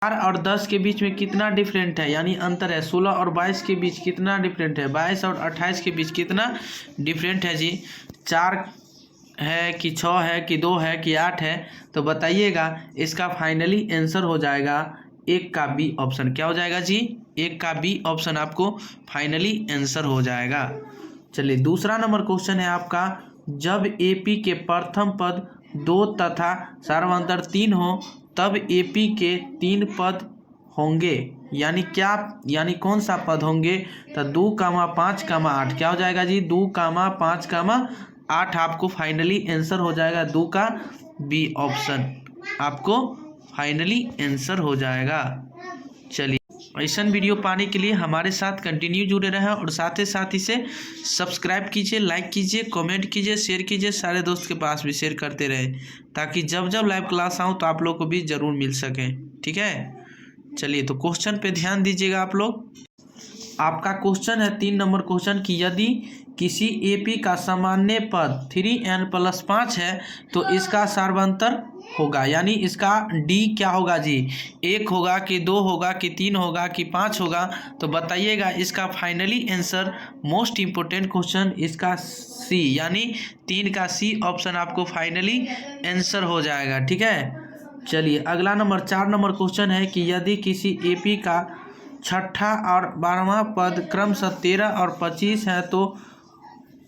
4 और 10 के बीच में कितना डिफरेंट है, यानी अंतर है। 16 और 22 के बीच कितना डिफरेंट है। 22 और 28 के बीच कितना डिफरेंट है जी। 4 है कि 6 है कि 2 है कि 8 है। तो बताइएगा, इसका फाइनली आंसर हो जाएगा 1 का बी ऑप्शन। क्या हो जाएगा जी, 1 का बी ऑप्शन आपको फाइनली आंसर हो जाएगा। चलिए दूसरा नंबर क्वेश्चन है आपका, जब एपी के प्रथम पद 2 तथा सार्वंतर 3 हो तब एपी के 3 पद होंगे, यानी क्या, यानी कौन सा पद होंगे। तो 2, 5, 8 क्या हो जाएगा जी, 2, 5, 8 आपको फाइनली आंसर हो जाएगा। 2 का बी ऑप्शन आपको फाइनली आंसर हो जाएगा। चलिए ऐसा वीडियो पाने के लिए हमारे साथ कंटिन्यू जुड़े रहें और साथ ही साथ इसे सब्सक्राइब कीजिए, लाइक कीजिए, कमेंट कीजिए, शेयर कीजिए, सारे दोस्त के पास भी शेयर करते रहें ताकि जब जब लाइव क्लास आऊँ तो आप लोग को भी ज़रूर मिल सके। ठीक है, चलिए तो क्वेश्चन पे ध्यान दीजिएगा आप लोग। आपका क्वेश्चन है 3 नंबर क्वेश्चन की, यदि किसी एपी का सामान्य पद 3n+5 है तो इसका सार्वंतर होगा, यानी इसका डी क्या होगा जी, 1 होगा कि 2 होगा कि 3 होगा कि 5 होगा। तो बताइएगा इसका finally answer, most important question, इसका सी यानी 3 का सी ऑप्शन आपको फाइनली आंसर हो जाएगा। ठीक है, चलिए अगला नंबर 4 नंबर क्वेश्चन है कि यदि किसी एपी का छठा और 12वां पद क्रमशः 13 और 25 है तो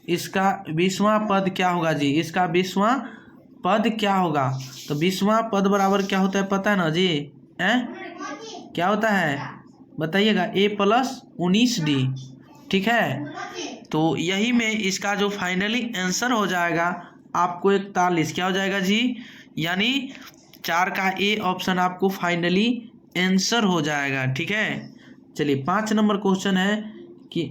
इसका 20वां पद क्या होगा जी, इसका 20वां पद क्या होगा। तो 20वां पद बराबर क्या होता है पता है ना जी, क्या होता है बताइएगा, a+19d। ठीक है, तो यही में इसका जो फाइनली आंसर हो जाएगा आपको 41 क्या हो जाएगा जी, यानी 4 का ए ऑप्शन आपको फाइनली आंसर हो जाएगा। ठीक है, चलिए 5 नंबर क्वेश्चन है कि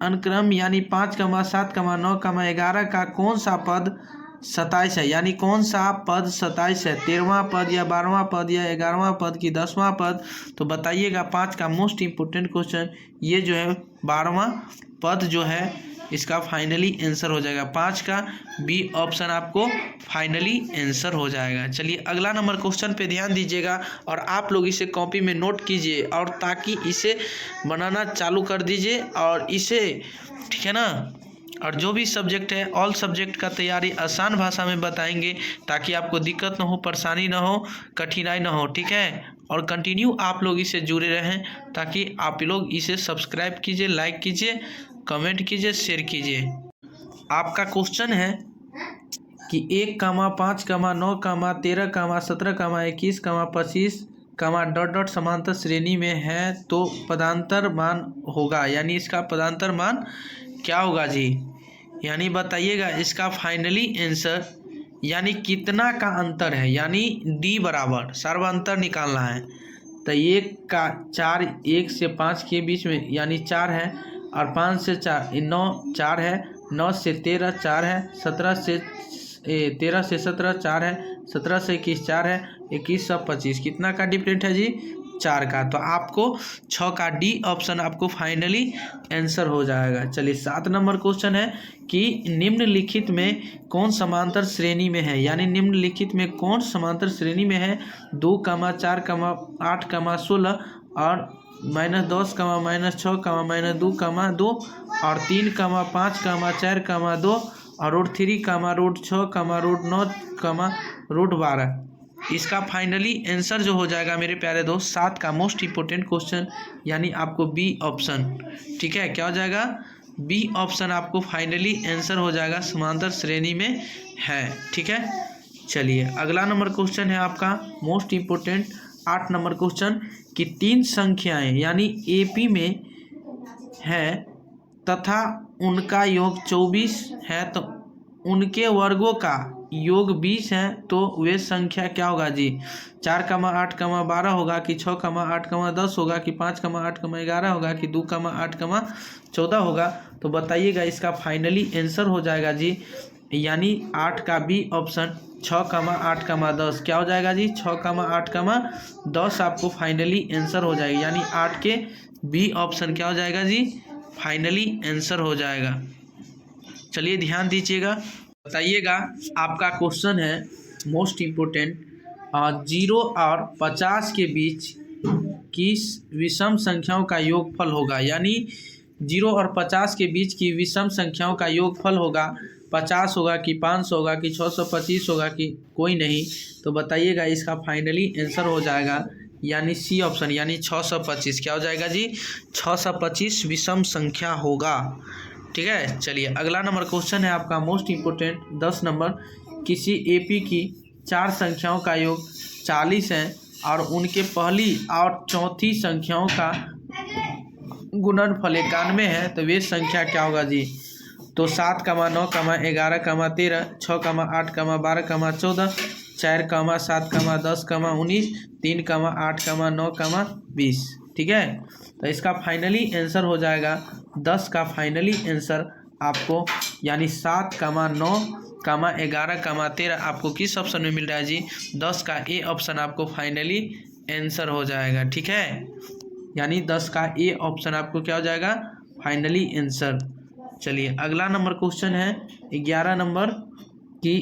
अनुक्रम यानी 5, 7, 9, 11 का कौन सा पद 27 है, यानी कौन सा पद 27 है, 13वां पद या 12वां पद या 11वां पद की 10वां पद। तो बताइएगा 5 का मोस्ट इम्पोर्टेंट क्वेश्चन, ये जो है 12वां पद जो है इसका फाइनली आंसर हो जाएगा। 5 का बी ऑप्शन आपको फाइनली आंसर हो जाएगा। चलिए अगला नंबर क्वेश्चन पे ध्यान दीजिएगा और आप लोग इसे कॉपी में नोट कीजिए और ताकि इसे बनाना चालू कर दीजिए और इसे, ठीक है ना, और जो भी सब्जेक्ट है ऑल सब्जेक्ट का तैयारी आसान भाषा में बताएंगे ताकि आपको दिक्कत ना हो, परेशानी ना हो, कठिनाई ना हो। ठीक है, और कंटिन्यू आप लोग इसे जुड़े रहें ताकि आप लोग इसे सब्सक्राइब कीजिए, लाइक कीजिए, कमेंट कीजिए, शेयर कीजिए। आपका क्वेश्चन है कि 1, 5, 9, 13, 17, 21, 25 डॉट डॉट समांतर श्रेणी में है तो पदांतर मान होगा, यानी इसका पदांतर मान क्या होगा जी, यानी बताइएगा इसका फाइनली आंसर, यानी कितना का अंतर है, यानी डी बराबर सर्वांतर निकालना है। तो 1 का 4, 1 से 5 के बीच में यानी 4 है और 5 से 4 9, 4 है, 9 से 13 4 है, 13 से 17 4 है, 17 से 21 4 है, 21 से 25 कितना का डिफरेंट है जी, 4 का। तो आपको 6 का डी ऑप्शन आपको फाइनली आंसर हो जाएगा। चलिए 7 नंबर क्वेश्चन है कि निम्नलिखित में कौन समांतर श्रेणी में है, यानी निम्नलिखित में कौन समांतर श्रेणी में है। 2, 4, 8, 16 और -10, -6, -2, 2 और 3, 5, 4, 2 और √3, √6, √9, √12। इसका फाइनली आंसर जो हो जाएगा मेरे प्यारे दोस्त 7 का मोस्ट इम्पोर्टेंट क्वेश्चन, यानी आपको बी ऑप्शन। ठीक है, क्या हो जाएगा, बी ऑप्शन आपको फाइनली आंसर हो जाएगा, समांतर श्रेणी में है। ठीक है, चलिए अगला नंबर क्वेश्चन है आपका मोस्ट इम्पोर्टेंट 8 नंबर क्वेश्चन कि 3 संख्याएं यानी एपी में है तथा उनका योग 24 है तो उनके वर्गों का योग 20 है तो वे संख्या क्या होगा जी। 4, 8, 12 होगा कि 6, 8, 10 होगा कि 5, 8, 11 होगा कि 2, 8, 14 होगा। तो बताइएगा इसका फाइनली आंसर हो जाएगा जी, यानी 8 का बी ऑप्शन 6, 8, 10 क्या हो जाएगा जी, 6, 8, 10 आपको फाइनली आंसर हो जाएगा, यानी 8 के बी ऑप्शन क्या हो जाएगा जी, फाइनली आंसर हो जाएगा। चलिए ध्यान दीजिएगा, बताइएगा आपका क्वेश्चन है मोस्ट इम्पोर्टेंट 0 और 50 के बीच की विषम संख्याओं का योगफल होगा, यानी 0 और 50 के बीच की विषम संख्याओं का योगफल होगा। 50 होगा कि 500 होगा कि 625 होगा कि कोई नहीं। तो बताइएगा, इसका फाइनली आंसर हो जाएगा यानी सी ऑप्शन, यानी 625। क्या हो जाएगा जी? 625 विषम संख्या होगा। ठीक है, चलिए अगला नंबर क्वेश्चन है आपका मोस्ट इम्पोर्टेंट 10 नंबर। किसी एपी की 4 संख्याओं का योग 40 है और उनके पहली और चौथी संख्याओं का गुणनफल 91 है, तो वे संख्या क्या होगा जी? तो 7, 9, 11, 13, 6, 8, 12, 14, 4, 7, 10, 19, 3, 8, 9, 20। ठीक है, तो इसका फाइनली आंसर हो जाएगा 10 का फाइनली आंसर आपको, यानी 7, 9, 11, 13 आपको किस ऑप्शन में मिल रहा है जी? 10 का ए ऑप्शन आपको फाइनली आंसर हो जाएगा। ठीक है, यानी 10 का ए ऑप्शन आपको क्या हो जाएगा? Finally answer. चलिए अगला नंबर क्वेश्चन है 11 नंबर की,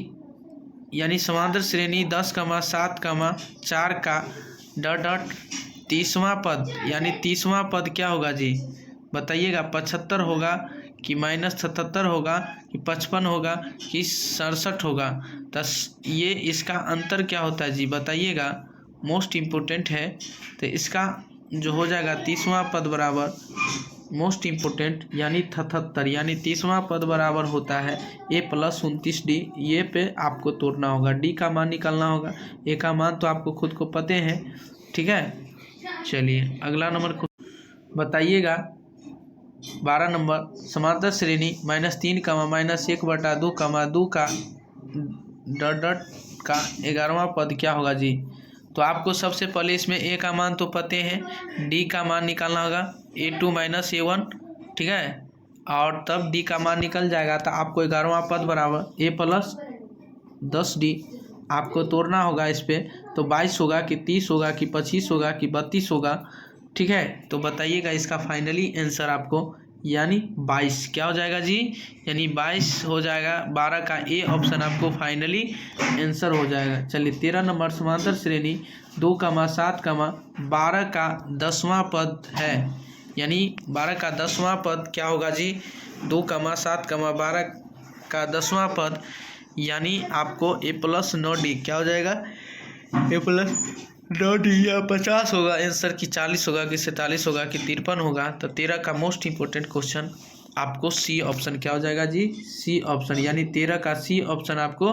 यानी समांतर श्रेणी 10, 7, 4 का डॉट 30वां पद, यानी 30वां पद क्या होगा जी? बताइएगा, 75 होगा कि -77 होगा कि 55 होगा कि 67 होगा? ये इसका अंतर क्या होता है जी? बताइएगा, मोस्ट इम्पोर्टेंट है। तो इसका जो हो जाएगा 30वां पद बराबर मोस्ट इम्पोर्टेंट यानी 77, यानी 30वां पद बराबर होता है a + 29d। ये पे आपको तोड़ना होगा, d का मान निकालना होगा, a का मान तो आपको खुद को पते हैं। ठीक है, चलिए अगला नंबर बताइएगा 12 नंबर। समांतर श्रेणी -3, -1/2, 2 का डॉट का 11वां पद क्या होगा जी? तो आपको सबसे पहले इसमें a का मान तो पते हैं, d का मान निकालना होगा, a2 - a1। ठीक है, और तब d का मान निकल जाएगा तो आपको 11वां पद बराबर a + 10d आपको तोड़ना होगा इस पर। तो 22 होगा कि 30 होगा कि 25 होगा कि 32 होगा? ठीक है, तो बताइएगा इसका फाइनली आंसर आपको, यानी 22 क्या हो जाएगा जी? यानी 22 हो जाएगा। 12 का ए ऑप्शन आपको फाइनली आंसर हो जाएगा। चलिए 13 नंबर समांतर श्रेणी 2, 7, 12 का 10वां पद है, यानी 12 का 10वां पद क्या होगा जी? 2, 7, 12 का 10वां पद, यानी आपको a + 9d क्या हो जाएगा? a + 9d या 50 होगा आंसर कि 40 होगा कि 47 होगा कि 53 होगा? तो 13 का मोस्ट इम्पोर्टेंट क्वेश्चन आपको सी ऑप्शन क्या हो जाएगा जी? सी ऑप्शन, यानी 13 का सी ऑप्शन आपको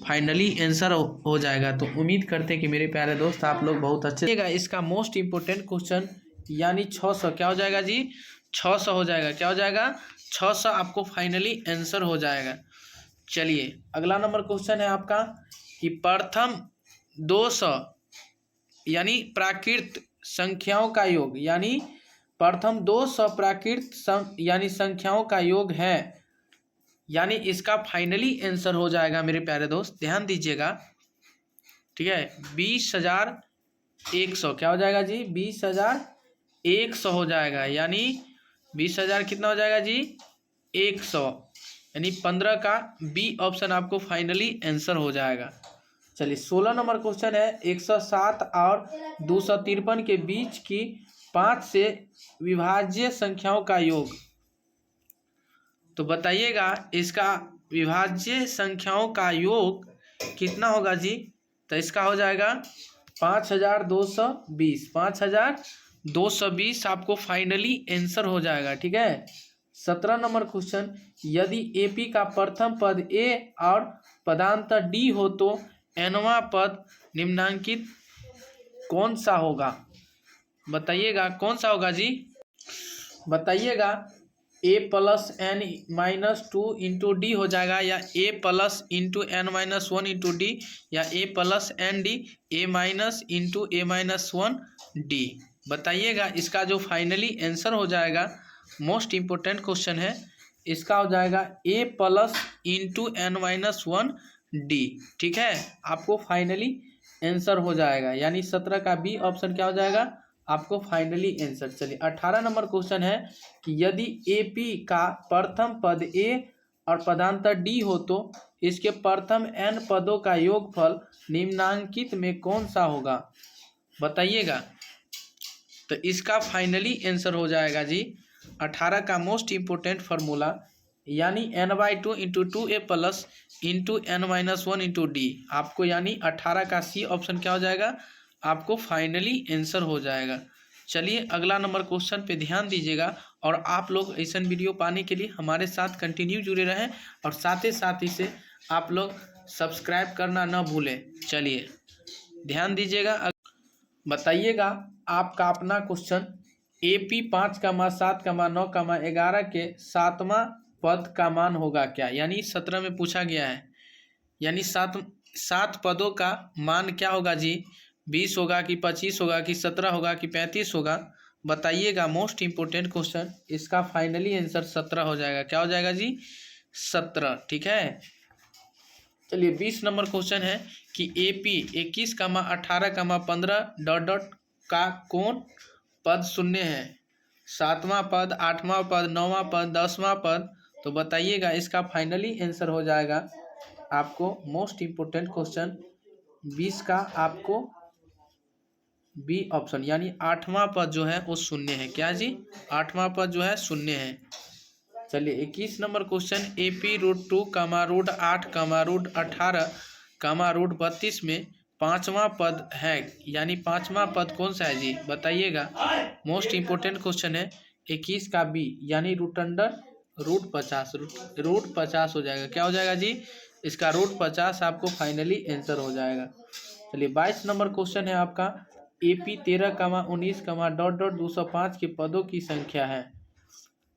फाइनली आंसर हो जाएगा। तो उम्मीद करते हैं कि मेरे प्यारे दोस्त आप लोग बहुत अच्छे। इसका मोस्ट इम्पोर्टेंट क्वेश्चन यानी 600 क्या हो जाएगा जी? 600 हो जाएगा। क्या हो जाएगा? 600 आपको फाइनली आंसर हो जाएगा। चलिए अगला नंबर क्वेश्चन है आपका कि प्रथम 200 यानी प्राकृत संख्याओं का योग, यानी प्रथम 200 प्राकृत यानी संख्याओं का योग है, यानी इसका फाइनली आंसर हो जाएगा मेरे प्यारे दोस्त, ध्यान दीजिएगा। ठीक है, 20,100 क्या हो जाएगा जी? 20,100 हो जाएगा, यानी 20,000 कितना हो जाएगा जी? 100, यानी 15 का बी ऑप्शन आपको फाइनली आंसर हो जाएगा। चलिए 16 नंबर क्वेश्चन है 107 और 253 के बीच की 5 से विभाज्य संख्याओं का योग। तो बताइएगा इसका विभाज्य संख्याओं का योग कितना होगा जी? तो इसका हो जाएगा 5,220। 5,220 आपको फाइनली आंसर हो जाएगा। ठीक है, 17 नंबर क्वेश्चन, यदि एपी का प्रथम पद ए और पदांतर डी हो तो nवां पद निम्नांकित कौन सा होगा? बताइएगा कौन सा होगा जी? बताइएगा, a + n - 2 × d हो जाएगा, या a + n - 1 × d, या a + n d, a - × a - 1 d। बताइएगा इसका जो फाइनली आंसर हो जाएगा, मोस्ट इम्पोर्टेंट क्वेश्चन है, इसका हो जाएगा a + n - 1 d। ठीक है, आपको फाइनली आंसर हो जाएगा, यानी 17 का बी ऑप्शन क्या हो जाएगा? आपको फाइनली आंसर। चलिए 18 नंबर क्वेश्चन है कि यदि एपी का प्रथम पद ए और पदांतर डी हो तो इसके प्रथम n पदों का योगफल निम्नांकित में कौन सा होगा? बताइएगा, तो इसका फाइनली आंसर हो जाएगा जी 18 का मोस्ट इम्पोर्टेंट फार्मूला, यानी n/2 into 2a plus into n-1 into D. आपको यानी 18 का सी ऑप्शन क्या हो जाएगा, आपको फाइनली आंसर हो जाएगा। चलिए अगला नंबर क्वेश्चन पे ध्यान दीजिएगा, और आप लोग ऐसा वीडियो पाने के लिए हमारे साथ कंटिन्यू जुड़े रहें, और साथ ही साथ इसे आप लोग सब्सक्राइब करना न भूलें। चलिए ध्यान दीजिएगा, बताइएगा आपका अपना क्वेश्चन। AP 5,7,9,11 के 7वां पद का मान होगा क्या, यानी 17 में पूछा गया है, यानी सात पदों का मान क्या होगा जी, 20 होगा कि 25 होगा कि 17 होगा कि 35 होगा, बताइएगा। मोस्ट इम्पोर्टेंट क्वेश्चन, इसका फाइनली आंसर 17 हो जाएगा। क्या हो जाएगा जी, 17। ठीक है, चलिए 20 नंबर क्वेश्चन है कि AP 21,18,15 ... का कौन पद शून्य है, 7वां पद, 8वां पद, 9वां पद, 10वां पद, तो बताइएगा। इसका फाइनली आंसर हो जाएगा आपको मोस्ट इम्पोर्टेंट क्वेश्चन 20 का आपको बी ऑप्शन, यानी 8वां पद जो है वो शून्य है। क्या जी, 8वां पद जो है शून्य है। चलिए 21 नंबर क्वेश्चन, AP √2, √8, √18, √32 में 5वां पद है, यानी 5वां पद कौन सा है जी, बताइएगा। मोस्ट इम्पोर्टेंट क्वेश्चन है 21 का बी, यानी √50 हो जाएगा। क्या हो जाएगा जी, इसका √50 आपको फाइनली आंसर हो जाएगा। चलिए 22 नंबर क्वेश्चन है आपका, AP 13,19, ... 205 के पदों की संख्या है,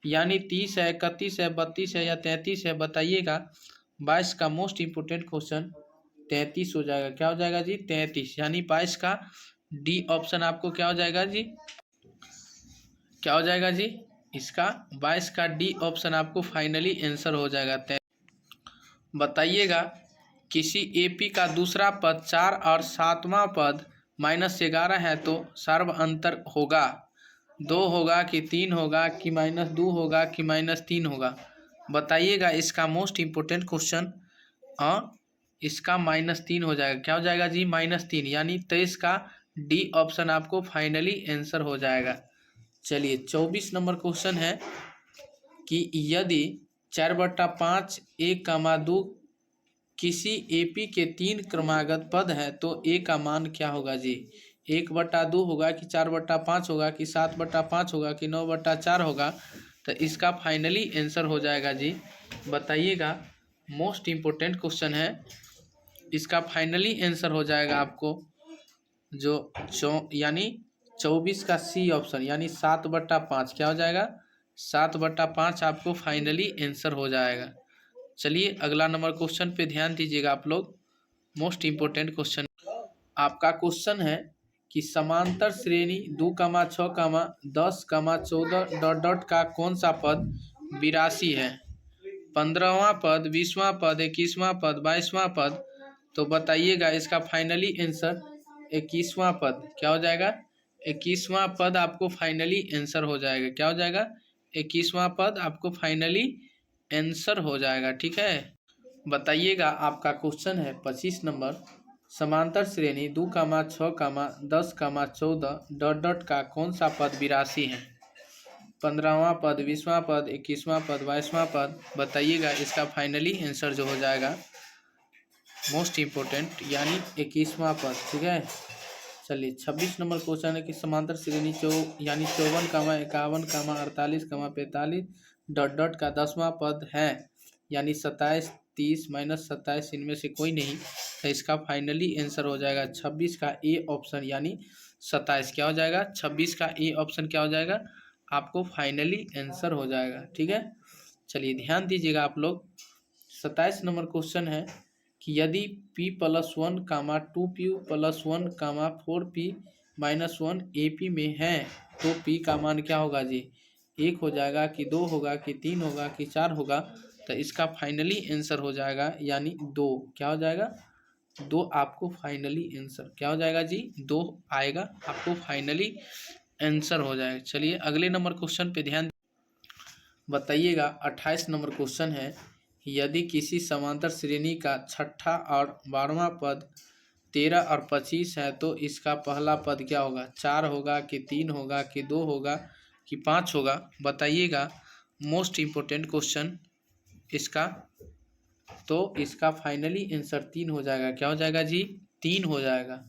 यानी 30 है, 31 है, 32 है या 33 है, बताइएगा। 22 का मोस्ट इम्पोर्टेंट क्वेश्चन 33 हो जाएगा। क्या हो जाएगा जी, 33, यानी 22 का डी ऑप्शन आपको क्या हो जाएगा जी, क्या हो जाएगा जी, इसका 22 का डी ऑप्शन आपको फाइनली आंसर हो जाएगा। बताइएगा किसी AP का दूसरा पद 4 और 7वां पद -11 है तो सर्व अंतर होगा, 2 होगा कि 3 होगा कि -2 होगा कि -3 होगा, बताइएगा। इसका मोस्ट इम्पोर्टेंट क्वेश्चन, इसका -3 हो जाएगा। क्या हो जाएगा जी, -3, यानी 23 का डी ऑप्शन आपको फाइनली आंसर हो जाएगा। चलिए 24 नंबर क्वेश्चन है कि यदि 4/5 1,2 किसी AP के 3 क्रमागत पद है तो A का मान क्या होगा जी, 1/2 होगा कि 4/5 होगा कि 7/5 होगा कि 9/4 होगा, तो इसका फाइनली आंसर हो जाएगा जी, बताइएगा। मोस्ट इम्पोर्टेंट क्वेश्चन है, इसका फाइनली आंसर हो जाएगा आपको जो यानी 24 का सी ऑप्शन, यानी 7/5। क्या हो जाएगा, 7/5 आपको फाइनली आंसर हो जाएगा। चलिए अगला नंबर क्वेश्चन पे ध्यान दीजिएगा आप लोग। मोस्ट इम्पोर्टेंट क्वेश्चन आपका क्वेश्चन है कि समांतर श्रेणी 2,6, 10, 14 ... का कौन सा पद 82 है, 15वां पद, 20वां पद, 21वां पद, 22वां पद, तो बताइएगा। इसका फाइनली आंसर 21वां पद। क्या हो जाएगा, 21वां पद आपको फाइनली आंसर हो जाएगा। क्या हो जाएगा, 21वां पद आपको फाइनली आंसर हो जाएगा। ठीक है, बताइएगा। आपका क्वेश्चन है 25 नंबर, समांतर श्रेणी 2,6, 10, 14 ... का कौन सा पद 82 है, 15वां पद, 20वां पद, 21वां पद, 22वां पद, बताइएगा। इसका फाइनली आंसर जो हो जाएगा मोस्ट इम्पोर्टेंट, यानी 21वां पद। ठीक है, चलिए 26 नंबर क्वेश्चन है कि समांतर श्रेणी यानी 54, 51, 48, 45 ... का 10वां पद है, यानी 27, 30, -27, इनमें से कोई नहीं, तो इसका फाइनली आंसर हो जाएगा 26 का ए ऑप्शन, यानी 27। क्या हो जाएगा, 26 का ए ऑप्शन क्या हो जाएगा, आपको फाइनली आंसर हो जाएगा। ठीक है, चलिए ध्यान दीजिएगा आप लोग। 27 नंबर क्वेश्चन है कि यदि P+1, 2P + 1, 4P - 1 AP में है तो P का मान क्या होगा जी, 1 हो जाएगा कि 2 होगा कि 3 होगा कि 4 होगा, तो इसका फाइनली आंसर हो जाएगा, यानी 2। क्या हो जाएगा, 2 आपको फाइनली आंसर क्या हो जाएगा जी, 2 आएगा, आपको फाइनली आंसर हो जाएगा। चलिए अगले नंबर क्वेश्चन पे ध्यान बताइएगा। 28 नंबर क्वेश्चन है, यदि किसी समांतर श्रेणी का 6ठा और 12वां पद 13 और 25 है तो इसका पहला पद क्या होगा? 4 होगा कि 3 होगा कि 2 होगा कि 5 होगा? बताइएगा। मोस्ट इम्पोर्टेंट क्वेश्चन इसका। तो इसका फाइनली आंसर 3 हो जाएगा। क्या हो जाएगा जी? 3 हो जाएगा।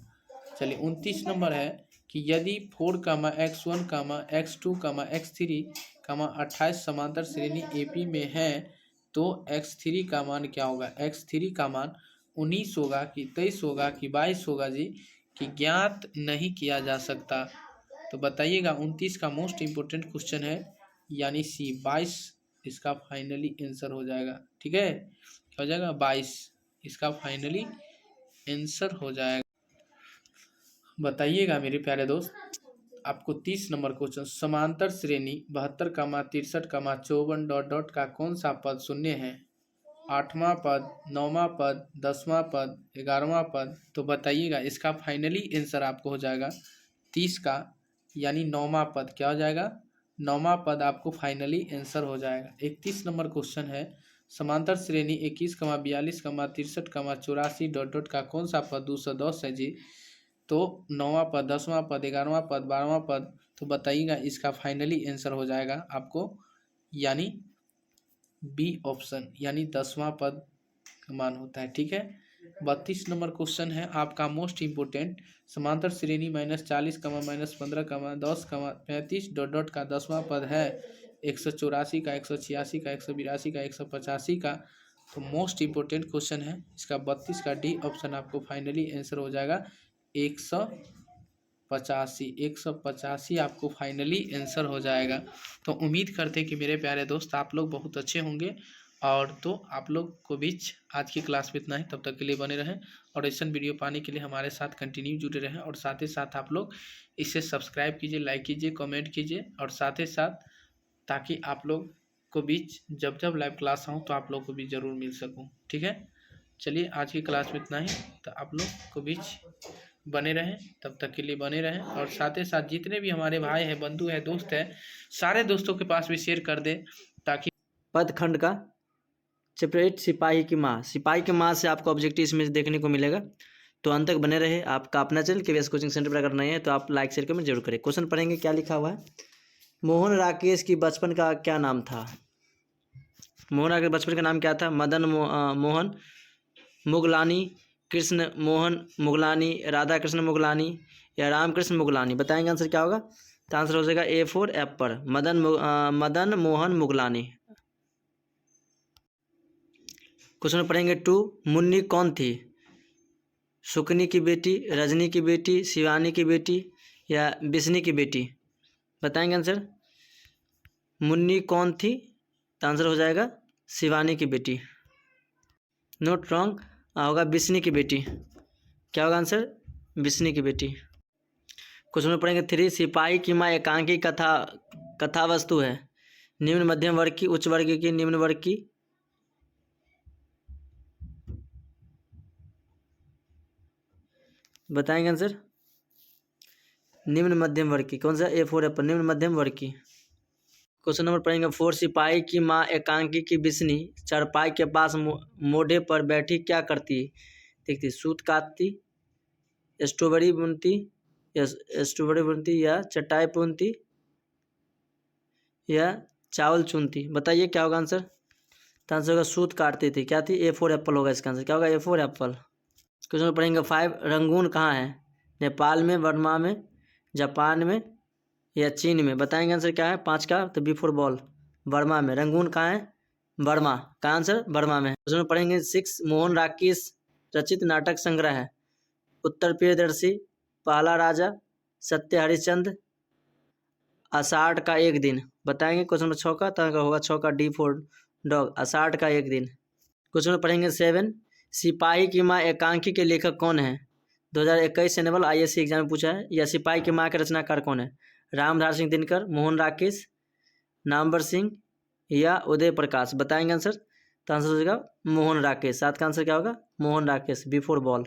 चलिए 29 नंबर है कि यदि 4, x1, x2, x3, 28 समांतर श्रेणी AP में है तो x3 का मान क्या होगा? x3 का मान 19 होगा कि 23 होगा कि 22 होगा जी? कि ज्ञात नहीं किया जा सकता। तो बताइएगा। 29 का मोस्ट इम्पोर्टेंट क्वेश्चन है, यानी सी 22 इसका फाइनली आंसर हो जाएगा। ठीक है, क्या हो जाएगा? 22 इसका फाइनली आंसर हो जाएगा। बताइएगा मेरे प्यारे दोस्त। आपको 30 नंबर क्वेश्चन, समांतर श्रेणी 72, 63, 54 डॉट डॉट का कौन सा पद शून्य है? 8वां पद, 9वां पद, 10वां पद, 11वां पद? तो बताइएगा। इसका फाइनली आंसर आपको हो जाएगा 30 का, यानी 9वां पद। क्या हो जाएगा? 9वां पद आपको फाइनली आंसर हो जाएगा। 31 नंबर क्वेश्चन है, समांतर श्रेणी 21, 42, 63, 84 डॉट डॉट का कौन सा पद 210 है जी? तो 9वां पद, 10वां पद, 11वां पद, 12वां पद? तो बताइएगा। इसका फाइनली आंसर हो जाएगा आपको, यानी बी ऑप्शन, यानी 10वां पद का मान होता है। ठीक है। 32 नंबर क्वेश्चन है आपका मोस्ट इम्पोर्टेंट, समांतर श्रेणी -40, -15, 10, 35 डॉट डॉट का 10वां पद है 184 का, 186 का, 182 का, 185 का? तो मोस्ट इम्पोर्टेंट क्वेश्चन है इसका 32 का डी ऑप्शन आपको फाइनली आंसर हो जाएगा 185। 185 आपको फाइनली आंसर हो जाएगा। तो उम्मीद करते हैं कि मेरे प्यारे दोस्त आप लोग बहुत अच्छे होंगे। और तो आप लोग को बीच आज की क्लास में इतना ही। तब तक के लिए बने रहें और ऐसा वीडियो पाने के लिए हमारे साथ कंटिन्यू जुड़े रहें। और साथ ही साथ आप लोग इसे सब्सक्राइब कीजिए, लाइक कीजिए, कमेंट कीजिए। और साथ ही साथ ताकि आप लोग को बीच जब जब लाइव क्लास आऊँ तो आप लोग को भी ज़रूर मिल सकूँ। ठीक है। चलिए आज की क्लास में इतना ही। तो आप लोग को बीच बने रहें, तब तक के लिए बने रहें। और साथ ही साथ जितने भी हमारे भाई हैं, बंधु हैं, दोस्त हैं, सारे दोस्तों के पास भी शेयर कर दें ताकि पदखंड का चैप्टर 8 सिपाही की माँ। सिपाही की माँ से आपको ऑब्जेक्टिव इसमें देखने को मिलेगा। तो अंत तक बने रहे। आपका अपना चैनल KVS कोचिंग सेंटर पर अगर नए हैं तो आप लाइक शेयर कमेंट जरूर करें। क्वेश्चन पढ़ेंगे। क्या लिखा हुआ है? मोहन राकेश की बचपन का क्या नाम था? मोहन राकेश बचपन का नाम क्या था? मदन मोहन मुगलानी, कृष्ण मोहन मुगलानी, राधा कृष्ण मुगलानी या रामकृष्ण मुगलानी? बताएंगे आंसर क्या होगा? तो आंसर हो जाएगा A for apple, Madan Mohan Muglani. Question पढ़ेंगे 2। मुन्नी कौन थी? सुकनी की बेटी, रजनी की बेटी, शिवानी की बेटी या बिस्नी की बेटी? बताएंगे आंसर। मुन्नी कौन थी? तो आंसर हो जाएगा शिवानी की बेटी। नोट रॉन्ग, होगा बिस्नी की बेटी। क्या होगा आंसर? बिस्नी की बेटी। क्वेश्चन में पढ़ेंगे 3। सिपाही की माँ एकांकी कथा वस्तु है। निम्न मध्यम वर्ग की, उच्च वर्ग की, निम्न वर्ग की? बताएंगे आंसर। निम्न मध्यम वर्ग की। कौन सा? A फॉर एप्पल, निम्न मध्यम वर्ग की। क्वेश्चन नंबर पढ़ेंगे 4। सिपाही की माँ एकांकी की बिस्नी चारपाई के पास मोढ़े पर बैठी क्या करती? देखती, सूत काटती, स्ट्रॉबेरी बुनती या चटाई बुनती या चावल चुनती? बताइए क्या होगा आंसर। तो आंसर होगा सूत काटती थी। क्या थी? A फॉर एप्पल होगा इसका आंसर। क्या होगा? A for Apple. क्वेश्चन पढ़ेंगे 5। रंगून कहाँ है? नेपाल में, बर्मा में, जापान में या चीन में? बताएंगे आंसर क्या है 5 का। तो B फॉर बॉल, बर्मा में। रंगून कहाँ है? बर्मा का आंसर बर्मा में। क्वेश्चन पढ़ेंगे 6। मोहन राकेश रचित नाटक संग्रह है। उत्तर प्रियदर्शी, पहला राजा, सत्य हरिश्चंद्र, आषाढ़ का एक दिन? बताएंगे। क्वेश्चन नंबर 6 का तो होगा 6 का D फॉर डॉग, आषाढ़ का एक दिन। क्वेश्चन में पढ़ेंगे 7। सिपाही की माँ एकांकी के लेखक कौन है? 2021 एनुअल ISC एग्जाम में पूछा है। या सिपाही की माँ के रचनाकार कौन है? रामधार सिंह दिनकर, मोहन राकेश, नामवर सिंह या उदय प्रकाश? बताएंगे आंसर। तो आंसर हो जाएगा मोहन राकेश। 7 का आंसर क्या होगा? Mohan Rakesh, B for ball.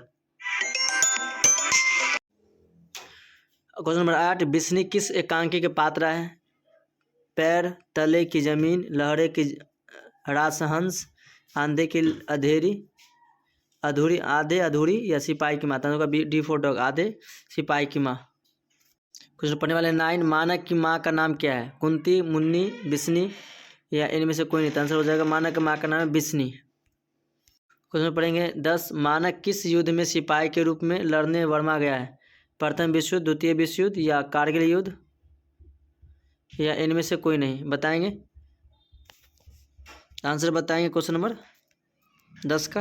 Question number 8। बिस्नी किस एकांकी के पात्रा है? पैर, तले की जमीन, लहरे की रासहंस, आंधे की अधेरी अधूरी, आधे अधूरी या सिपाही की माँ। तो डी फॉर डॉग, आधे सिपाही की माँ। क्वेश्चन पढ़ने वाले 9, मानक की माँ का नाम क्या है? कुंती, मुन्नी, बिस्नी या इनमें से कोई नहीं। तो आंसर हो जाएगा मानक की माँ का नाम है बिस्नी। क्वेश्चन पढ़ेंगे 10, मानक किस युद्ध में सिपाही के रूप में लड़ने वर्मा गया है? प्रथम विश्व युद्ध, द्वितीय विश्व युद्ध या कारगिल युद्ध या इनमें से कोई नहीं। बताएंगे आंसर, बताएंगे क्वेश्चन नंबर 10 का।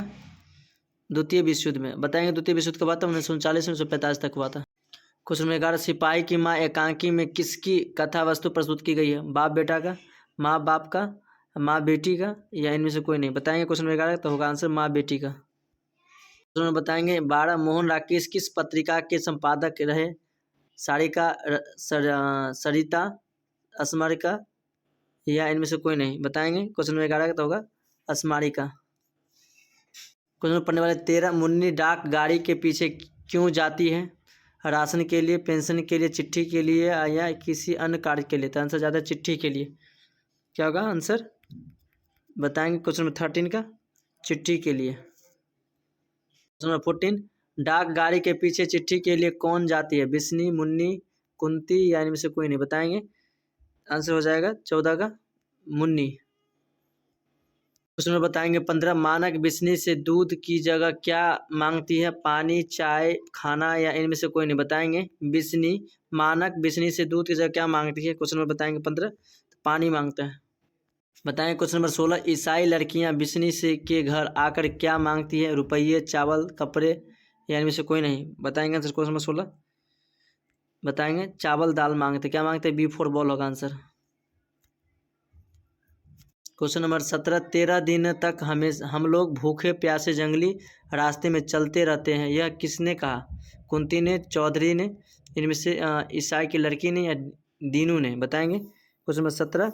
द्वितीय विश्व युद्ध में। बताएंगे द्वितीय विश्व युद्ध कब हुआ था? 1939 1945 तक हुआ था। क्वेश्चन नंबर 11, सिपाही की माँ एकांकी में किसकी कथा वस्तु प्रस्तुत की गई है? बाप बेटा का, माँ बाप का, माँ बेटी का या इनमें से कोई नहीं। बताएंगे क्वेश्चन नंबर 11 तो होगा आंसर माँ बेटी का। क्वेश्चन नंबर बताएंगे 12, मोहन राकेश किस पत्रिका के संपादक रहे? सारिका, सरिता, स्मारिका या इनमें से कोई नहीं। बताएंगे क्वेश्चन नंबर 11 तो होगा स्मारिका। क्वेश्चन पढ़ने वाले 13, मुन्नी डाक गाड़ी के पीछे क्यों जाती है? राशन के लिए, पेंशन के लिए, चिट्ठी के लिए या किसी अन्य कार्य के लिए? तो आंसर ज़्यादा चिट्ठी के लिए। क्या होगा आंसर? बताएंगे क्वेश्चन नंबर 13 का चिट्ठी के लिए। क्वेश्चन नंबर 14, डाक गाड़ी के पीछे चिट्ठी के लिए कौन जाती है? बिस्नी, मुन्नी, कुंती या इनमें से कोई नहीं। बताएंगे आंसर हो जाएगा 14 का मुन्नी। क्वेश्चन में बताएंगे 15, मानक बिस्नी से दूध की जगह क्या मांगती है? पानी, चाय, खाना या इनमें से कोई नहीं। बताएंगे बिस्नी, मानक बिस्नी से दूध की जगह क्या मांगती है? क्वेश्चन में बताएंगे 15 पानी मांगता है। बताएंगे क्वेश्चन नंबर 16, ईसाई लड़कियां बिस्नी से के घर आकर क्या मांगती है? रुपये, चावल, कपड़े या इनमें से कोई नहीं। बताएंगे आंसर क्वेश्चन नंबर 16। बताएंगे चावल दाल मांगते। क्या मांगते? बी फॉर बॉल होगा आंसर। क्वेश्चन नंबर 17, 13 दिन तक हम लोग भूखे प्यासे जंगली रास्ते में चलते रहते हैं, यह किसने कहा? कुंती ने, चौधरी ने, इनमें से ईसाई की लड़की ने या दीनू ने। बताएंगे क्वेश्चन नंबर 17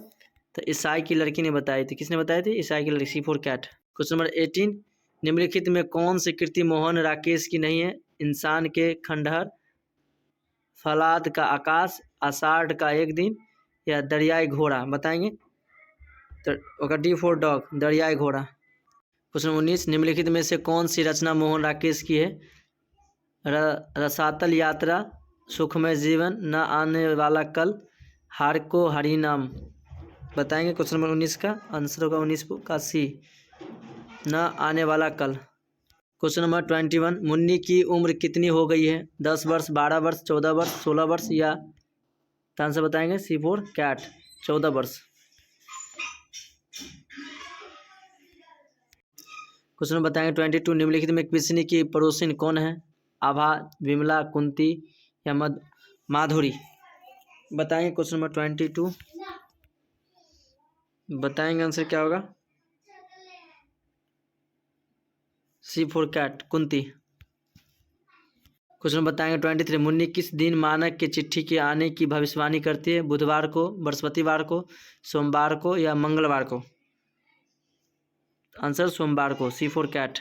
तो ईसाई की लड़की ने बताई थी। किसने बताई थी? ईसाई की लड़की, सी फॉर कैट। क्वेश्चन नंबर 18, निम्नलिखित में कौन सी कृति मोहन राकेश की नहीं है? इंसान के खंडहर, फलाद का आकाश, आषाढ़ का एक दिन या दरियाई घोड़ा। बताएंगे तो डी फॉर डॉग, दरियाई घोड़ा। क्वेश्चन 19, निम्नलिखित में से कौन सी रचना मोहन राकेश की है? रसातल यात्रा, सुखमय जीवन, न आने वाला कल, हार को हरिनाम। बताएंगे क्वेश्चन नंबर 19 का आंसर होगा 19 का सी, न आने वाला कल। क्वेश्चन नंबर 21, मुन्नी की उम्र कितनी हो गई है? 10 वर्ष, 12 वर्ष, 14 वर्ष, 16 वर्ष या आंसर बताएंगे सी फॉर कैट, 14 वर्ष। क्वेश्चन बताएंगे 22, निम्नलिखित में बिस्नी की पड़ोसिन कौन है? आभा, विमला, कुंती या माधुरी। बताएंगे क्वेश्चन नंबर 22। बताएंगे आंसर क्या होगा? सी फॉर कैट, कुंती। क्वेश्चन बताएंगे 23, मुन्नी किस दिन मानक के चिट्ठी के आने की भविष्यवाणी करती है? बुधवार को, बृहस्पतिवार को, सोमवार को या मंगलवार को? आंसर सोमवार को, सी फॉर कैट।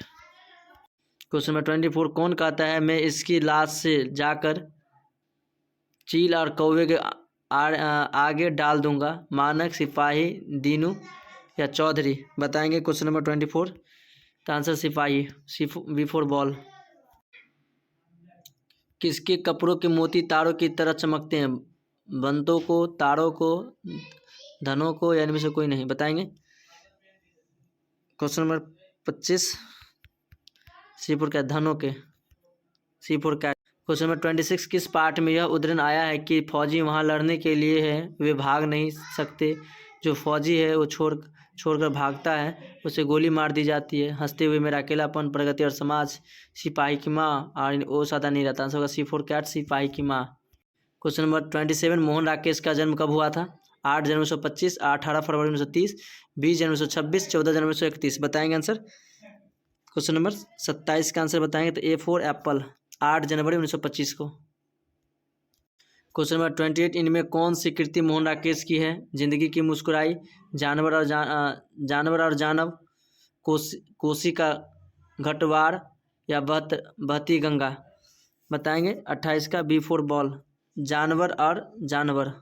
क्वेश्चन नंबर 24, कौन कहता है मैं इसकी लाश से जाकर चील और कौवे के आगे डाल दूंगा? मानक, सिपाही, दीनू या चौधरी। बताएंगे क्वेश्चन नंबर 24 तो आंसर सिपाही, सी बी फॉर बॉल। किसके कपड़ों के मोती तारों की तरह चमकते हैं? बंतों को, तारों को, धनों को या इनमें से कोई नहीं। बताएंगे question number 25, C for cat, धनों के, C for cat. Question number 26, किस पार्ट में यह उद्धरण आया है कि फौजी वहां लड़ने के लिए है, वे भाग नहीं सकते, जो फौजी है वो छोड़कर भागता है उसे गोली मार दी जाती है, हंसते हुए मेरा अकेलापन, प्रगति और समाज, सिपाही की माँ और वो सादा नहीं रहता। आंसर होगा सी फॉर कैट, सिपाही की माँ। क्वेश्चन नंबर 27, मोहन राकेश का जन्म कब हुआ था? 8 जनवरी 1925, 18 फरवरी 1930, 20 जनवरी 1926, 14 जनवरी 1931। बताएंगे आंसर क्वेश्चन नंबर 27 का आंसर बताएंगे तो ए फॉर एप्पल, 8 जनवरी 1925 को। क्वेश्चन नंबर 28, इनमें कौन सी कृति मोहन राकेश की है? जिंदगी की मुस्कुराई, जानवर और जानव, कोसी का घटवार या बहती गंगा। बताएंगे 28 का बी फॉर बॉल, जानवर और जानवर।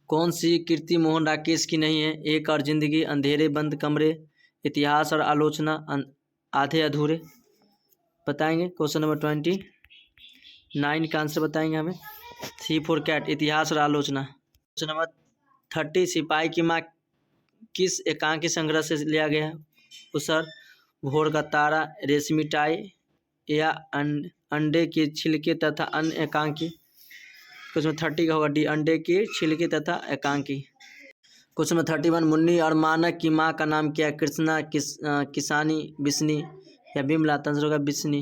कौन सी कृति मोहन राकेश की नहीं है? एक और जिंदगी, अंधेरे बंद कमरे, इतिहास और आलोचना, आधे अधूरे बताएंगे। क्वेश्चन नंबर 29 का आंसर बताएंगे हमें। C4 कैट इतिहास और आलोचना। क्वेश्चन नंबर 30 सिपाही की माँ किस एकांकी संग्रह से लिया गया है? उत्तर भोर का तारा, रेशमी टाई या अंडे के छिलके तथा अन्य एकांकी। क्वेश्चन 30 का होगा डी, अंडे के छिलके तथा एकांकी। क्वेश्चन नंबर 31 मुन्नी और मानक की माँ का नाम क्या है? कृष्णा, किसानी, बिस्नी या बिमला। आंसर होगा बिस्नी।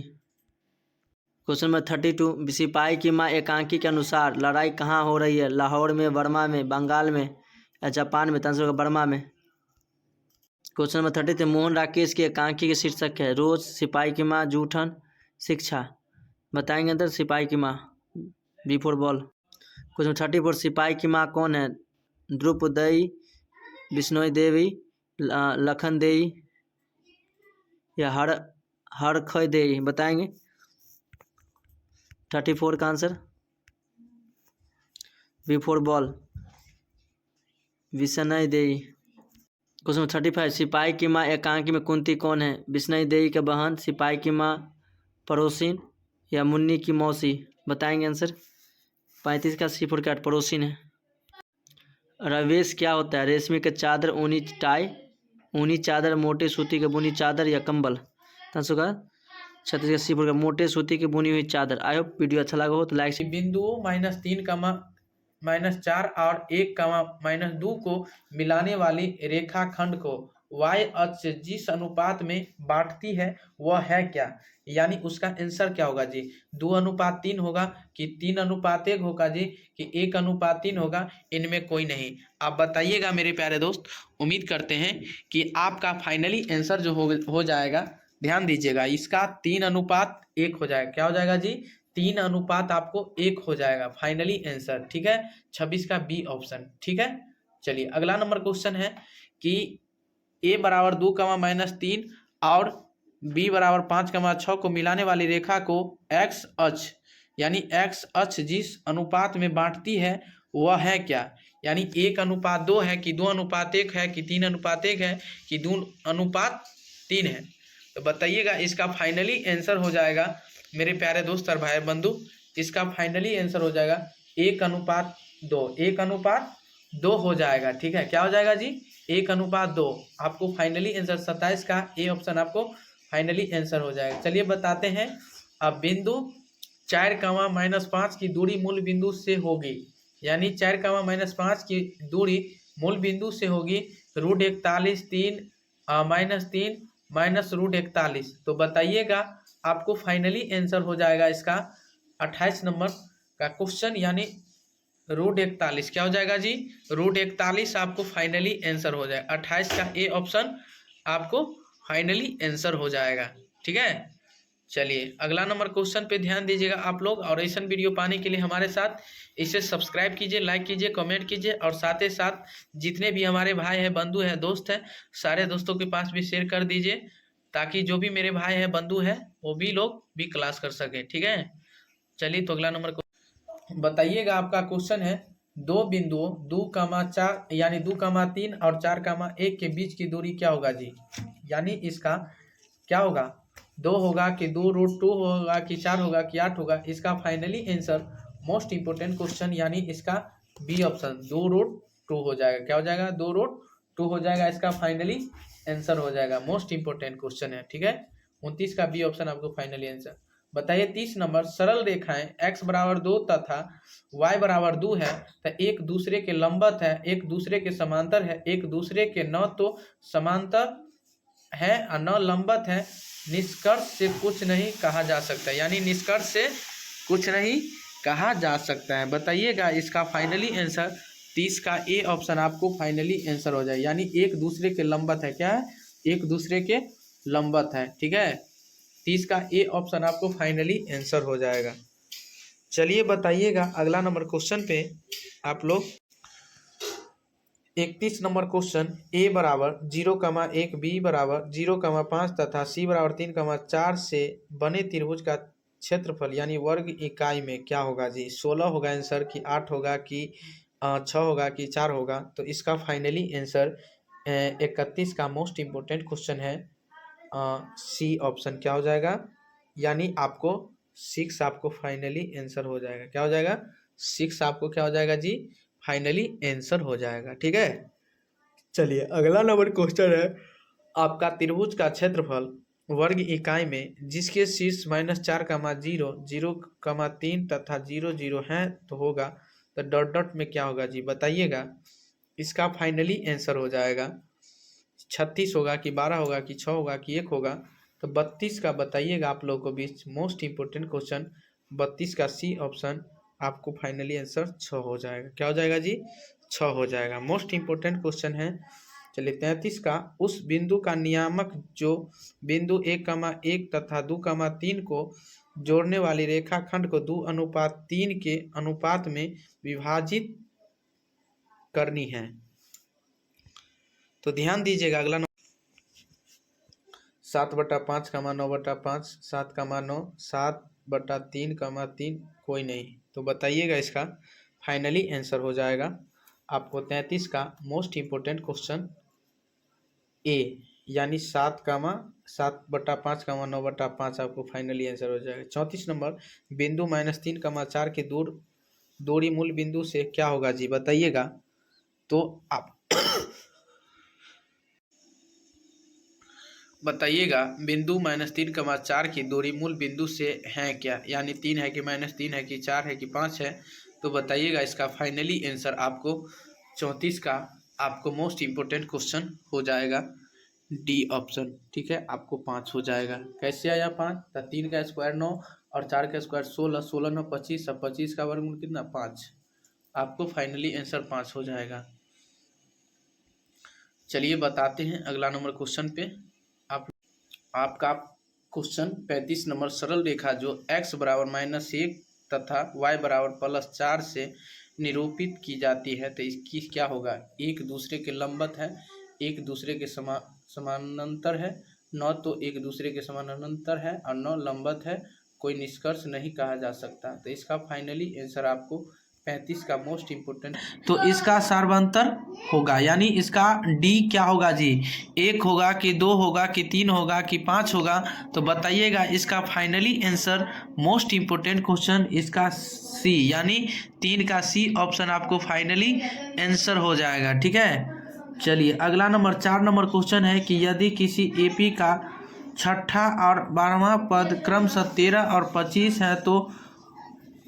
क्वेश्चन नंबर 32 सिपाही की माँ एकांकी के अनुसार लड़ाई कहाँ हो रही है? लाहौर में, बर्मा में, बंगाल में या जापान में। आंसर होगा बर्मा में। क्वेश्चन नंबर 33 मोहन राकेश की एकांकी के शीर्षक है? रोज, सिपाही की माँ, जूठन, शिक्षा। बताएंगे अंदर सिपाही की माँ। B4 ball. क्वेश्चन 34 सिपाही की माँ कौन है? द्रौपदी, बिश्नोई देवी, लखन देवी या हरखय देवी। बताएंगे 34 का आंसर। B4 बॉल, बिश्नोई देवी। क्वेश्चन 35 सिपाही की माँ एकांकी में कुंती कौन है? बिश्नोई देवी के बहन, सिपाही की माँ, पड़ोसिन या मुन्नी की मौसी। बताएंगे आंसर। 35 का C4 कैट पड़ोसिन है। रवेश क्या होता है? रेशमी के चादर, ऊनी टाई, ऊनी चादर, मोटे सूती के बुनी चादर या कंबल। आंसर का 36 का C4 का मोटे सूती की बुनी हुई चादर। आई होप वीडियो अच्छा लगा हो तो लाइक। बिंदुओं -3, -4 और 1, -2 को मिलाने वाली रेखाखंड को y अक्ष से जिस अनुपात में बांटती है वह है क्या? यानी उसका आंसर क्या होगा जी? 2:3 होगा कि 3:1 होगा जी कि 1:3 होगा? इनमें कोई नहीं। आप बताइएगा मेरे प्यारे दोस्त। उम्मीद करते हैं कि आपका फाइनली आंसर जो हो जाएगा, ध्यान दीजिएगा, इसका 3:1 हो जाएगा। क्या हो जाएगा जी? 3:1 आपको 1 हो जाएगा फाइनली आंसर। ठीक है, 26 का बी ऑप्शन। ठीक है, चलिए अगला नंबर क्वेश्चन है कि a = 2, -3 और b = 5, 6 को मिलाने वाली रेखा को x अक्ष यानी x अक्ष जिस अनुपात में बांटती है वह है क्या? यानी 1:2 है कि 2:1 है कि 3:1 है कि 2:3 है? तो बताइएगा। इसका फाइनली आंसर हो जाएगा मेरे प्यारे दोस्त और भाई बंधु, इसका फाइनली आंसर हो जाएगा 1:2। 1:2 हो जाएगा। ठीक है, क्या हो जाएगा जी? 1:2। आपको फाइनली आंसर 27 का ए ऑप्शन आपको फाइनली आंसर हो जाएगा। चलिए बताते हैं। अब बिंदु 4, -5 की दूरी मूल बिंदु से होगी। यानी 4, -5 की दूरी मूल बिंदु से होगी √41, 3, -3 -√41। तो बताइएगा आपको फाइनली आंसर हो जाएगा इसका 28 नंबर का क्वेश्चन, यानी √41। क्या हो जाएगा जी? √41 आपको फाइनली आंसर हो जाएगा। 28 का ए ऑप्शन आपको फाइनली आंसर हो जाएगा। ठीक है, चलिए अगला नंबर क्वेश्चन पे ध्यान दीजिएगा आप लोग। और ऐसा वीडियो पाने के लिए हमारे साथ इसे सब्सक्राइब कीजिए, लाइक कीजिए, कमेंट कीजिए और साथ ही साथ जितने भी हमारे भाई हैं, बंधु हैं, दोस्त हैं, सारे दोस्तों के पास भी शेयर कर दीजिए ताकि जो भी मेरे भाई हैं, बंधु हैं, वो भी लोग भी क्लास कर सकें। ठीक है, चलिए तो अगला नंबर बताइएगा। आपका क्वेश्चन है दो बिंदुओं 2, 4 यानी 2, 3 और 4, 1 के बीच की दूरी क्या होगा जी? यानी इसका क्या होगा? 2 होगा कि 2√2 होगा कि 4 होगा कि 8 होगा? इसका finally answer most important question यानी इसका बी ऑप्शन 2√2 हो जाएगा। क्या हो जाएगा? 2√2 हो जाएगा। इसका फाइनली आंसर हो जाएगा। मोस्ट इंपोर्टेंट क्वेश्चन है। ठीक है, 29 का बी ऑप्शन आपको फाइनली आंसर। बताइए 30 नंबर सरल रेखाएं x = 2 तथा y = 2 है तो एक दूसरे के लंबवत है, एक दूसरे के समांतर है, एक दूसरे के न तो समांतर है और न लंबवत है, निष्कर्ष से कुछ नहीं कहा जा सकता। यानी निष्कर्ष से कुछ नहीं कहा जा सकता है। बताइएगा इसका फाइनली आंसर 30 का ए ऑप्शन आपको फाइनली आंसर हो जाए। यानी एक दूसरे के लंबवत है। क्या है? एक दूसरे के लंबवत है। ठीक है, 30 का ए ऑप्शन आपको फाइनली आंसर हो जाएगा। चलिए बताइएगा अगला नंबर क्वेश्चन पे आप लोग। 31 नंबर क्वेश्चन a = 0,1, b = 0,5 तथा c = 3,4 से बने त्रिभुज का क्षेत्रफल यानी वर्ग इकाई में क्या होगा जी? 16 होगा आंसर कि 8 होगा कि 6 होगा कि 4 होगा? तो इसका फाइनली आंसर 31 का मोस्ट इम्पोर्टेंट क्वेश्चन है सी ऑप्शन क्या हो जाएगा, यानी आपको 6 आपको फाइनली आंसर हो जाएगा। क्या हो जाएगा, 6 आपको क्या हो जाएगा जी, फाइनली आंसर हो जाएगा। ठीक है, चलिए अगला नंबर क्वेश्चन है आपका, त्रिभुज का क्षेत्रफल वर्ग इकाई में जिसके शीर्ष -4, 0, 3 तथा 0, 0 है तो होगा, तो डॉट डॉट में क्या होगा जी बताइएगा। इसका फाइनली आंसर हो जाएगा 36 होगा कि 12 होगा कि 6 होगा कि 1 होगा, तो 32 का बताइएगा आप लोगों को बीच मोस्ट इंपोर्टेंट क्वेश्चन 32 का सी ऑप्शन आपको फाइनली आंसर 6 हो जाएगा। क्या हो जाएगा जी, 6 हो जाएगा, मोस्ट इंपोर्टेंट क्वेश्चन है। चलिए 33 का, उस बिंदु का नियामक जो बिंदु 1,1 तथा 2,3 को जोड़ने वाली रेखाखंड को 2:3 के अनुपात में विभाजित करनी है। तो ध्यान दीजिएगा, अगला 7/5, 9/5, 7,9, 7/3,3 कोई नहीं, तो बताइएगा इसका फाइनली आंसर हो जाएगा आपको 33 का मोस्ट इंपोर्टेंट क्वेश्चन ए, यानी 7,5, 9/5 आपको फाइनली आंसर हो जाएगा। 34 नंबर, बिंदु -3,4 की दूरी मूल बिंदु से क्या होगा जी बताइएगा। तो आप बताइएगा बिंदु -3,4 की दूरी मूल बिंदु से है क्या, यानी 3 है कि -3 है कि 4 है कि 5 है, तो बताइएगा इसका फाइनली आंसर आपको 34 का आपको मोस्ट इंपोर्टेंट क्वेश्चन हो जाएगा डी ऑप्शन। ठीक है, आपको 5 हो जाएगा। कैसे आया 5, तो 3 का स्क्वायर 9 और 4 का स्क्वायर 16, 16 9 25, अब 25 का वर्गमूल कितना 5, आपको फाइनली आंसर 5 हो जाएगा। चलिए बताते हैं अगला नंबर क्वेश्चन पे। आपका क्वेश्चन 35 नंबर, सरल रेखा जो x बराबर -1 तथा y बराबर +4 से निरूपित की जाती है, तो इसकी क्या होगा, एक दूसरे के लंबवत है, एक दूसरे के समानांतर है, न तो एक दूसरे के समानांतर है और न लंबवत है, कोई निष्कर्ष नहीं कहा जा सकता। तो इसका फाइनली आंसर आपको 35 का मोस्ट इंपोर्टेंट, तो इसका सार्वंतर होगा, यानी इसका डी क्या होगा जी, 1 होगा कि 2 होगा कि 3 होगा कि 5 होगा, तो बताइएगा इसका finally answer most important question इसका सी, यानी 3 का सी ऑप्शन आपको फाइनली आंसर हो जाएगा। ठीक है, चलिए अगला नंबर 4 नंबर क्वेश्चन है कि यदि किसी एपी का 6ठा और 12वां पद क्रमशः 13 और 25 है तो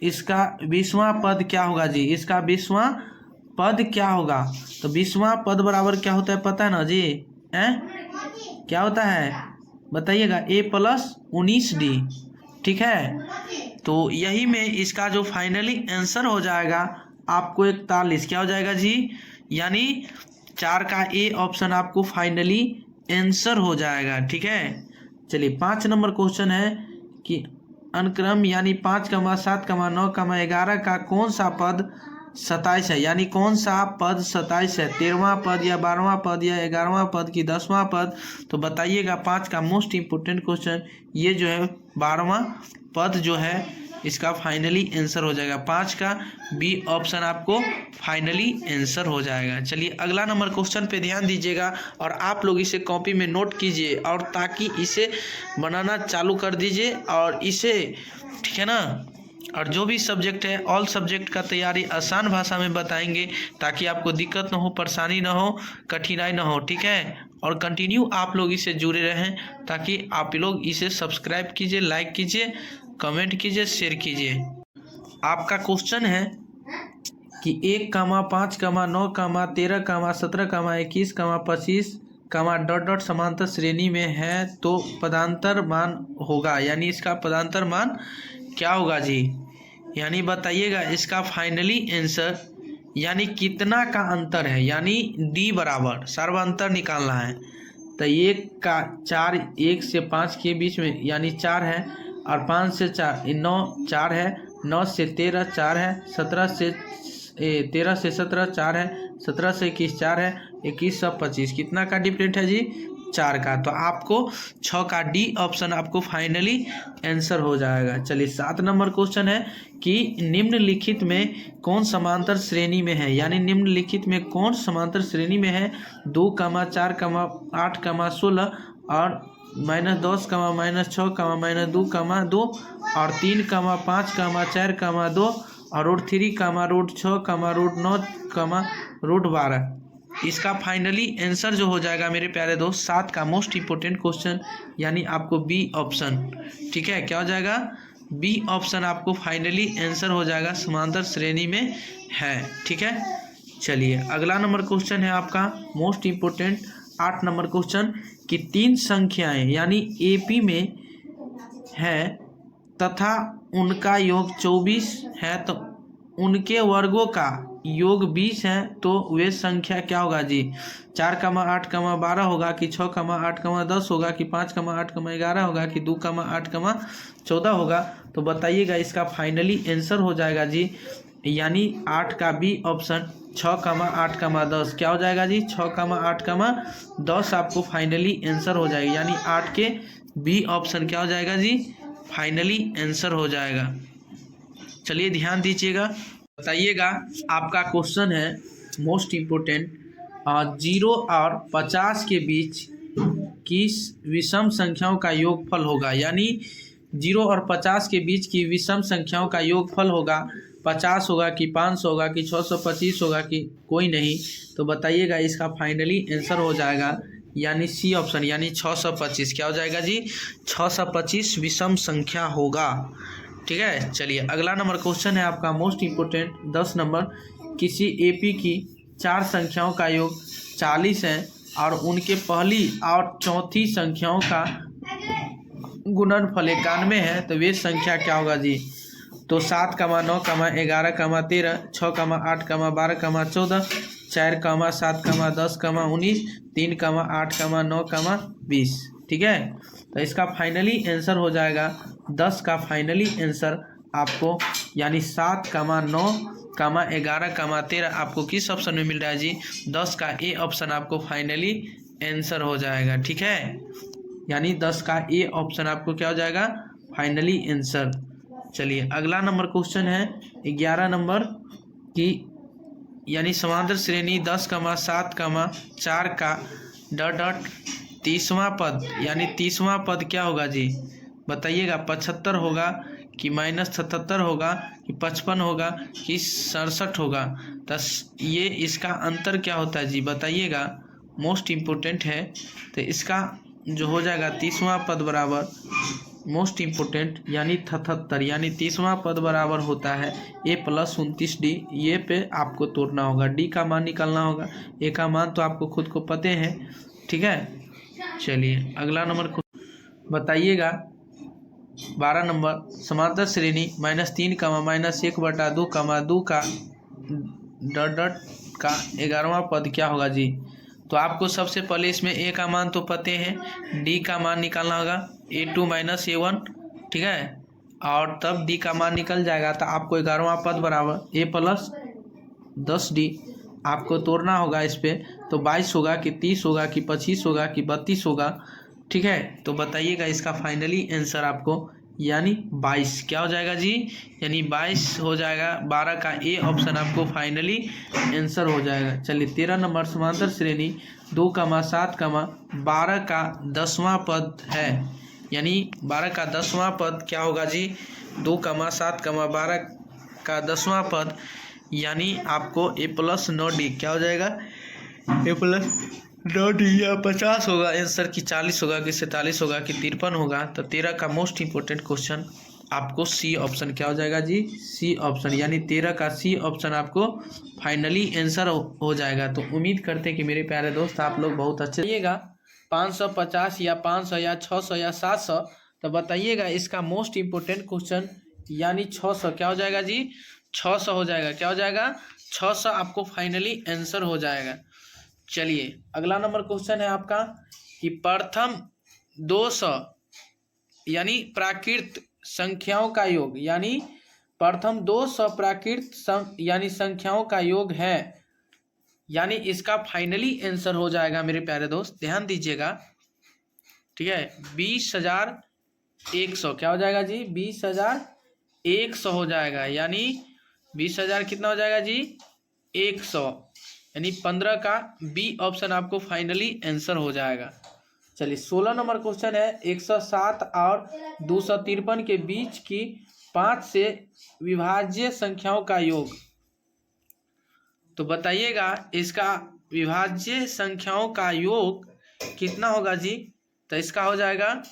इसका 20वां पद क्या होगा जी, इसका 20वां पद क्या होगा, तो 20वां पद बराबर क्या होता है पता है ना जी, क्या होता है बताइएगा, a+19d। ठीक है, तो यही में इसका जो फाइनली आंसर हो जाएगा आपको 41, क्या हो जाएगा जी, यानी 4 का ए ऑप्शन आपको फाइनली आंसर हो जाएगा। ठीक है, चलिए 5 नंबर क्वेश्चन है कि अनुक्रम यानी 5, 7, 9, 11 का कौन सा पद 27 है, यानी कौन सा पद 27 है, 13वां पद या 12वां पद या 11वां पद की 10वां पद, तो बताइएगा 5 का मोस्ट इंपोर्टेंट क्वेश्चन ये जो है 12वां पद जो है इसका फाइनली आंसर हो जाएगा। 5 का बी ऑप्शन आपको फाइनली आंसर हो जाएगा। चलिए अगला नंबर क्वेश्चन पे ध्यान दीजिएगा और आप लोग इसे कॉपी में नोट कीजिए और ताकि इसे बनाना चालू कर दीजिए और इसे, ठीक है ना, और जो भी सब्जेक्ट है ऑल सब्जेक्ट का तैयारी आसान भाषा में बताएंगे ताकि आपको दिक्कत ना हो, परेशानी ना हो, कठिनाई ना हो। ठीक है, और कंटिन्यू आप लोग इसे जुड़े रहें ताकि आप लोग इसे सब्सक्राइब कीजिए, लाइक कीजिए, कमेंट कीजिए, शेयर कीजिए। आपका क्वेश्चन है कि 1, 5, 9, 13, 17, 21, 25 डॉट डॉट समांतर श्रेणी में है तो पदांतर मान होगा, यानी इसका पदांतर मान क्या होगा जी, यानी बताइएगा इसका फाइनली आंसर, यानी कितना का अंतर है, यानी डी बराबर सर्वांतर निकालना है। तो 1 का 4, 1 से 5 के बीच में यानी 4 है, और 5 से 4 9 4 है, 9 से 13 4 है, 13 से 17 4 है, 17 से 21 4 है, 21 से 25 कितना का डिफरेंट है जी, 4 का। तो आपको 6 का डी ऑप्शन आपको फाइनली आंसर हो जाएगा। चलिए 7 नंबर क्वेश्चन है कि निम्नलिखित में कौन समांतर श्रेणी में है, यानी निम्नलिखित में कौन समांतर श्रेणी में है 2, 4, 8, 16 और -10, -6, -2, 2 और 3, 5, 4, 2 और √3, √6, √9, √12। इसका फाइनली आंसर जो हो जाएगा मेरे प्यारे दोस्त 7 का मोस्ट इंपोर्टेंट क्वेश्चन, यानी आपको बी ऑप्शन। ठीक है, क्या हो जाएगा? बी ऑप्शन आपको फाइनली आंसर हो जाएगा, समांतर श्रेणी में है। ठीक है, चलिए अगला नंबर क्वेश्चन है आपका मोस्ट इंपोर्टेंट 8 नंबर क्वेश्चन कि 3 संख्याएं यानी एपी में है तथा उनका योग 24 है तो उनके वर्गों का योग 20 है, तो वे संख्या क्या होगा जी? 4, 8, 12 होगा कि 6, 8, 10 होगा कि 5, 8, 11 होगा कि 2, 8, 14 होगा? तो बताइएगा, इसका फाइनली आंसर हो जाएगा जी, यानी 8 का बी ऑप्शन 6, 8, 10। क्या हो जाएगा जी? 6, 8, 10 आपको फाइनली आंसर हो जाएगा, यानी 8 के बी ऑप्शन क्या हो जाएगा जी? फाइनली आंसर हो जाएगा। चलिए ध्यान दीजिएगा, बताइएगा आपका क्वेश्चन है मोस्ट इम्पोर्टेंट 0 और 50 के बीच किस विषम संख्याओं का योगफल होगा, यानी 0 और 50 के बीच की विषम संख्याओं का योगफल होगा 50 होगा कि 500 होगा कि 625 होगा कि कोई नहीं? तो बताइएगा, इसका फाइनली आंसर हो जाएगा, यानी सी ऑप्शन, यानी 625। क्या हो जाएगा जी? 625 विषम संख्या होगा। ठीक है, चलिए अगला नंबर क्वेश्चन है आपका मोस्ट इंपोर्टेंट 10 नंबर, किसी एपी की 4 संख्याओं का योग 40 है और उनके पहली और चौथी संख्याओं का गुणनफल 91 है, तो वे संख्या क्या होगा जी? तो 7, 9, 11, 13, 6, 8, 12, 14, 4, 7, 10, 19, 3, 8, 9, 20। ठीक है, तो इसका फाइनली आंसर हो जाएगा 10 का फाइनली आंसर आपको, यानी 7, 9, 11, 13 आपको किस ऑप्शन में मिल रहा है जी? 10 का ए ऑप्शन आपको फाइनली आंसर हो जाएगा। ठीक है, यानी 10 का ए ऑप्शन आपको क्या हो जाएगा? Finally answer. चलिए अगला नंबर क्वेश्चन है 11 नंबर की, यानी समांतर श्रेणी 10, 7, 4 का डॉट 30वां पद, यानी 30वां पद क्या होगा जी? बताइएगा, 75 होगा कि -77 होगा कि 55 होगा कि 67 होगा? तो ये इसका अंतर क्या होता है जी? बताइएगा, मोस्ट इम्पोर्टेंट है। तो इसका जो हो जाएगा 30वां पद बराबर मोस्ट इम्पोर्टेंट यानी 77, यानी 30वां पद बराबर होता है a + 29d। ये पे आपको तोड़ना होगा, d का मान निकालना होगा, a का मान तो आपको खुद को पते हैं। ठीक है, चलिए अगला नंबर बताइएगा 12 नंबर, समांतर श्रेणी -3, -1/2, 2 का डॉट का 11वां पद क्या होगा जी? तो आपको सबसे पहले इसमें a का मान तो पते हैं, d का मान निकालना होगा a2 - a1। ठीक है, और तब d का मान निकल जाएगा तो आपको 11वां पद बराबर a + 10d आपको तोड़ना होगा इस पे, तो 22 होगा कि 30 होगा कि 25 होगा कि 32 होगा? ठीक है, तो बताइएगा इसका फाइनली आंसर आपको, यानी 22 क्या हो जाएगा जी? यानी 22 हो जाएगा, 12 का ए ऑप्शन आपको फाइनली आंसर हो जाएगा। चलिए 13 नंबर, समांतर श्रेणी 2, 7, 12 का 10वां पद है, यानी 12 का 10वां पद क्या होगा जी? 2, 7, 12 का 10वां पद, यानी आपको a + 9d क्या हो जाएगा? a + 9d या 50 होगा आंसर कि 40 होगा कि 47 होगा कि 53 होगा? तो 13 का मोस्ट इंपोर्टेंट क्वेश्चन आपको सी ऑप्शन क्या हो जाएगा जी? सी ऑप्शन, यानी 13 का सी ऑप्शन आपको फाइनली आंसर हो जाएगा। तो उम्मीद करते हैं कि मेरे प्यारे दोस्त आप लोग बहुत अच्छे रहिएगा। 550 या 500 या 600 या 700, तो बताइएगा इसका मोस्ट इम्पोर्टेंट क्वेश्चन, यानी 600 क्या हो जाएगा जी? 600 हो जाएगा। क्या हो जाएगा? 600 आपको फाइनली आंसर हो जाएगा। चलिए अगला नंबर क्वेश्चन है आपका कि प्रथम 200 यानी प्राकृत संख्याओं का योग, यानी प्रथम 200 प्राकृत यानी संख्याओं का योग है, यानी इसका फाइनली आंसर हो जाएगा मेरे प्यारे दोस्त, ध्यान दीजिएगा। ठीक है, 20,100 क्या हो जाएगा जी? 20,100 हो जाएगा, यानी 20,000 कितना हो जाएगा जी? 100, यानी 15 का बी ऑप्शन आपको फाइनली आंसर हो जाएगा। चलिए 16 नंबर क्वेश्चन है 107 और 253 के बीच की 5 से विभाज्य संख्याओं का योग। तो बताइएगा इसका विभाज्य संख्याओं का योग कितना होगा जी। तो इसका हो जाएगा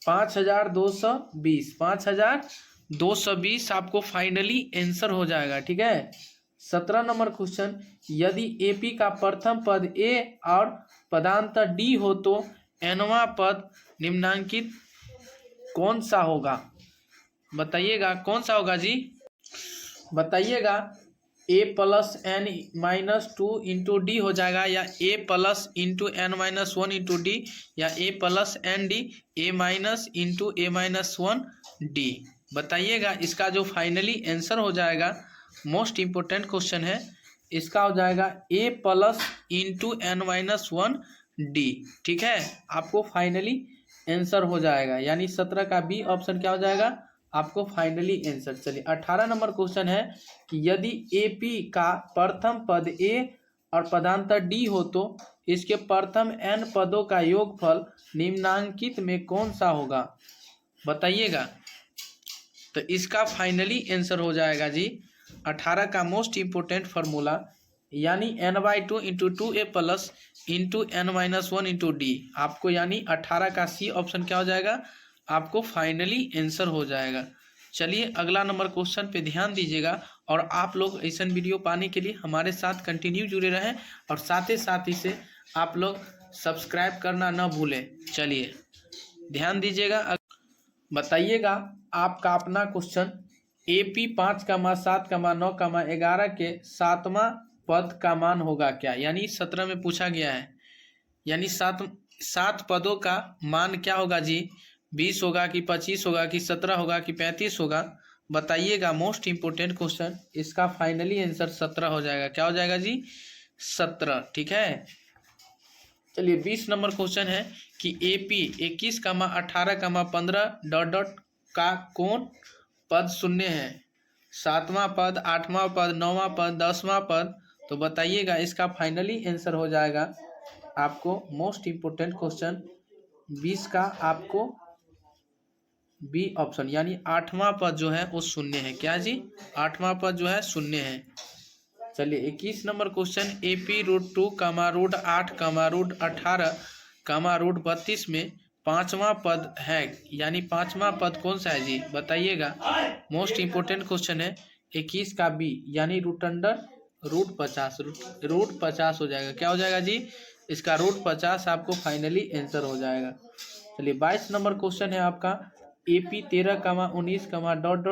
5220। 5220 आपको फाइनली आंसर हो जाएगा, ठीक है। 17 नंबर क्वेश्चन, यदि एपी का प्रथम पद ए और पदांतर डी हो तो एनवा पद निम्नांकित कौन सा होगा। बताइएगा कौन सा होगा जी। बताइएगा a plus n minus 2 into d हो जाएगा, या a plus into n minus 1 into d, या a plus n d, a minus into a minus 1 d. बताइएगा इसका जो फाइनली आंसर हो जाएगा, मोस्ट इम्पोर्टेंट क्वेश्चन है, इसका हो जाएगा a plus into n minus 1 d, ठीक है। आपको फाइनली आंसर हो जाएगा, यानी 17 का बी ऑप्शन क्या हो जाएगा आपको फाइनली आंसर। चलिए 18 नंबर क्वेश्चन है कि यदि एपी का प्रथम पद ए और पदांतर डी हो तो इसके प्रथम एन पदों का योगफल निम्नांकित में कौन सा होगा। बताइएगा। तो इसका फाइनली आंसर हो जाएगा जी 18 का मोस्ट इम्पोर्टेंट फार्मूला, यानी n/2 into 2a plus into n minus 1 into D. आपको यानी 18 का सी ऑप्शन क्या हो जाएगा आपको फाइनली आंसर हो जाएगा। चलिए अगला नंबर क्वेश्चन पे ध्यान दीजिएगा, और आप लोग ऐसा वीडियो पाने के लिए हमारे साथ कंटिन्यू जुड़े रहें, और साथ ही से आप लोग सब्सक्राइब करना न भूलें। चलिए ध्यान दीजिएगा। बताइएगा आपका अपना क्वेश्चन, AP 5, 7, 9, 11 के 7वां पद का मान होगा क्या। यानी 17 में पूछा गया है, यानी 7 पदों का मान क्या होगा जी। 20 होगा कि 25 होगा कि 17 होगा कि 35 होगा। बताइएगा मोस्ट इम्पोर्टेंट क्वेश्चन, इसका फाइनली आंसर 17 हो जाएगा। क्या हो जाएगा जी 17, ठीक है। चलिए 20 नंबर क्वेश्चन है कि AP 21, 18, 15 ... का कौन पद शून्य है। 7वां पद, 8वां पद, 9वां पद, 10वां पद। तो बताइएगा इसका फाइनली आंसर हो जाएगा आपको मोस्ट इम्पोर्टेंट क्वेश्चन 20 का आपको बी ऑप्शन, यानी 8वां पद जो है वो शून्य है। क्या जी 8वां पद जो है शून्य है। चलिए 21 नंबर क्वेश्चन, AP √2, √8, √18, √32 में 5वां पद है, यानी 5वां पद कौन सा है जी। बताइएगा मोस्ट इम्पोर्टेंट क्वेश्चन है 21 का बी, यानी √50 हो जाएगा। क्या हो जाएगा जी इसका √50 आपको फाइनली आंसर हो जाएगा। चलिए 22 नंबर क्वेश्चन है आपका, AP 13, 19, ...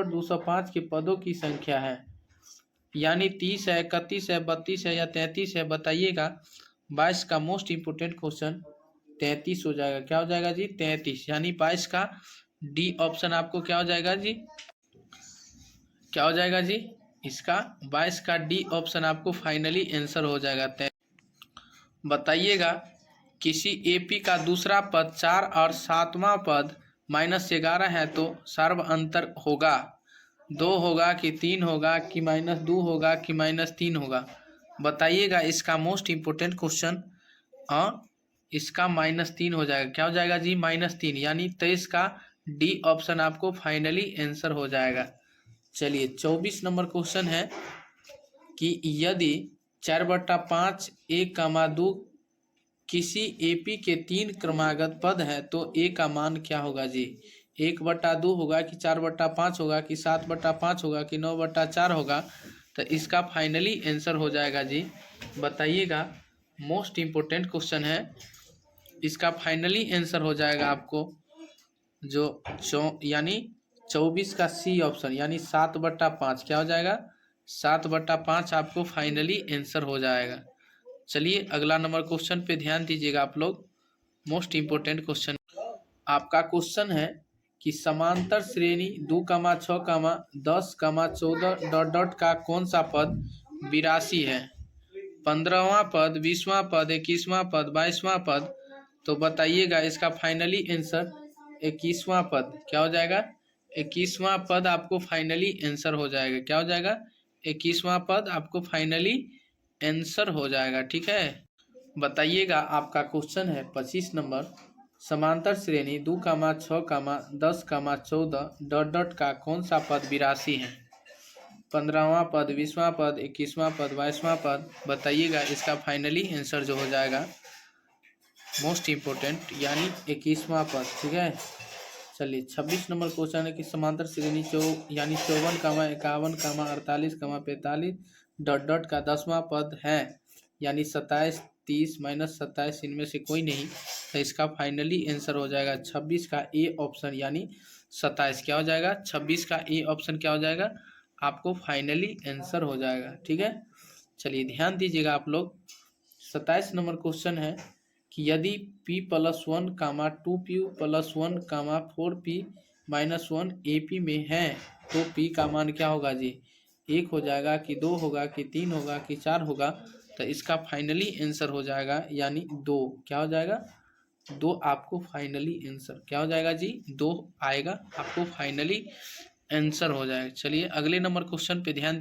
205 के पदों की संख्या है, यानी 30 है, 31 है, 32 है या 33 है। बताइएगा 22 का मोस्ट इम्पोर्टेंट क्वेश्चन 33 हो जाएगा। क्या हो जाएगा जी 33, यानी 22 का डी ऑप्शन आपको क्या हो जाएगा जी, क्या हो जाएगा जी इसका 22 का डी ऑप्शन आपको फाइनली आंसर हो जाएगा। बताइएगा किसी AP का दूसरा पद 4 और 7वां पद -11 है तो सर्व अंतर होगा 2 होगा कि 3 होगा कि -2 होगा कि -3 होगा। बताइएगा इसका मोस्ट इम्पोर्टेंट क्वेश्चन, इसका -3 हो जाएगा। क्या हो जाएगा जी -3, यानी 23 का डी ऑप्शन आपको फाइनली आंसर हो जाएगा। चलिए 24 नंबर क्वेश्चन है कि यदि 4/5 1, 2 किसी AP के 3 क्रमागत पद है तो A का मान क्या होगा जी। 1/2 होगा कि 4/5 होगा कि 7/5 होगा कि 9/4 होगा। तो इसका फाइनली आंसर हो जाएगा जी। बताइएगा मोस्ट इम्पोर्टेंट क्वेश्चन है, इसका फाइनली आंसर हो जाएगा आपको जो यानी 24 का सी ऑप्शन, यानी 7/5। क्या हो जाएगा 7/5 आपको फाइनली आंसर हो जाएगा। चलिए अगला नंबर क्वेश्चन पे ध्यान दीजिएगा आप लोग, मोस्ट इम्पोर्टेंट क्वेश्चन आपका क्वेश्चन है कि समांतर श्रेणी 2, 6, 10, 14 ... का कौन सा पद 82 है। 15वां पद, 20वां पद, 21वां पद, 22वां पद। तो बताइएगा इसका फाइनली आंसर 21वां पद। क्या हो जाएगा 21वां पद आपको फाइनली आंसर हो जाएगा। क्या हो जाएगा 21वां पद आपको फाइनली आंसर हो जाएगा, ठीक है। बताइएगा आपका क्वेश्चन है 25 नंबर, समांतर श्रेणी 2, 6, 10, 14 डॉट डॉट का कौन सा पद 82 है? 15वां पद, 20वां पद, 21वां पद, 22वां पद। बताइएगा इसका फाइनली आंसर जो हो जाएगा मोस्ट इम्पोर्टेंट यानी 21वां पद। ठीक है, चलिए 26 नंबर क्वेश्चन है कि समांतर श्रेणी यानी 54, 51, 48, 45 डॉट डॉट का 10वां पद है यानी 27, 30 माइनस 27 इनमें से कोई नहीं, तो इसका फाइनली आंसर हो जाएगा 26 का ए ऑप्शन यानी 27। क्या हो जाएगा? 26 का ए ऑप्शन क्या हो जाएगा? आपको फाइनली आंसर हो जाएगा। ठीक है, चलिए ध्यान दीजिएगा आप लोग। 27 नंबर क्वेश्चन है कि यदि p + 1, 2p + 1, 4p - 1 AP में है तो p का मान क्या होगा जी? 1 हो जाएगा कि 2 होगा कि 3 होगा कि 4 होगा? तो इसका फाइनली आंसर हो जाएगा यानी 2। क्या हो जाएगा? 2 आपको फाइनली आंसर क्या हो जाएगा जी? 2 आएगा, आपको फाइनली आंसर हो जाएगा। चलिए अगले नंबर क्वेश्चन पे ध्यान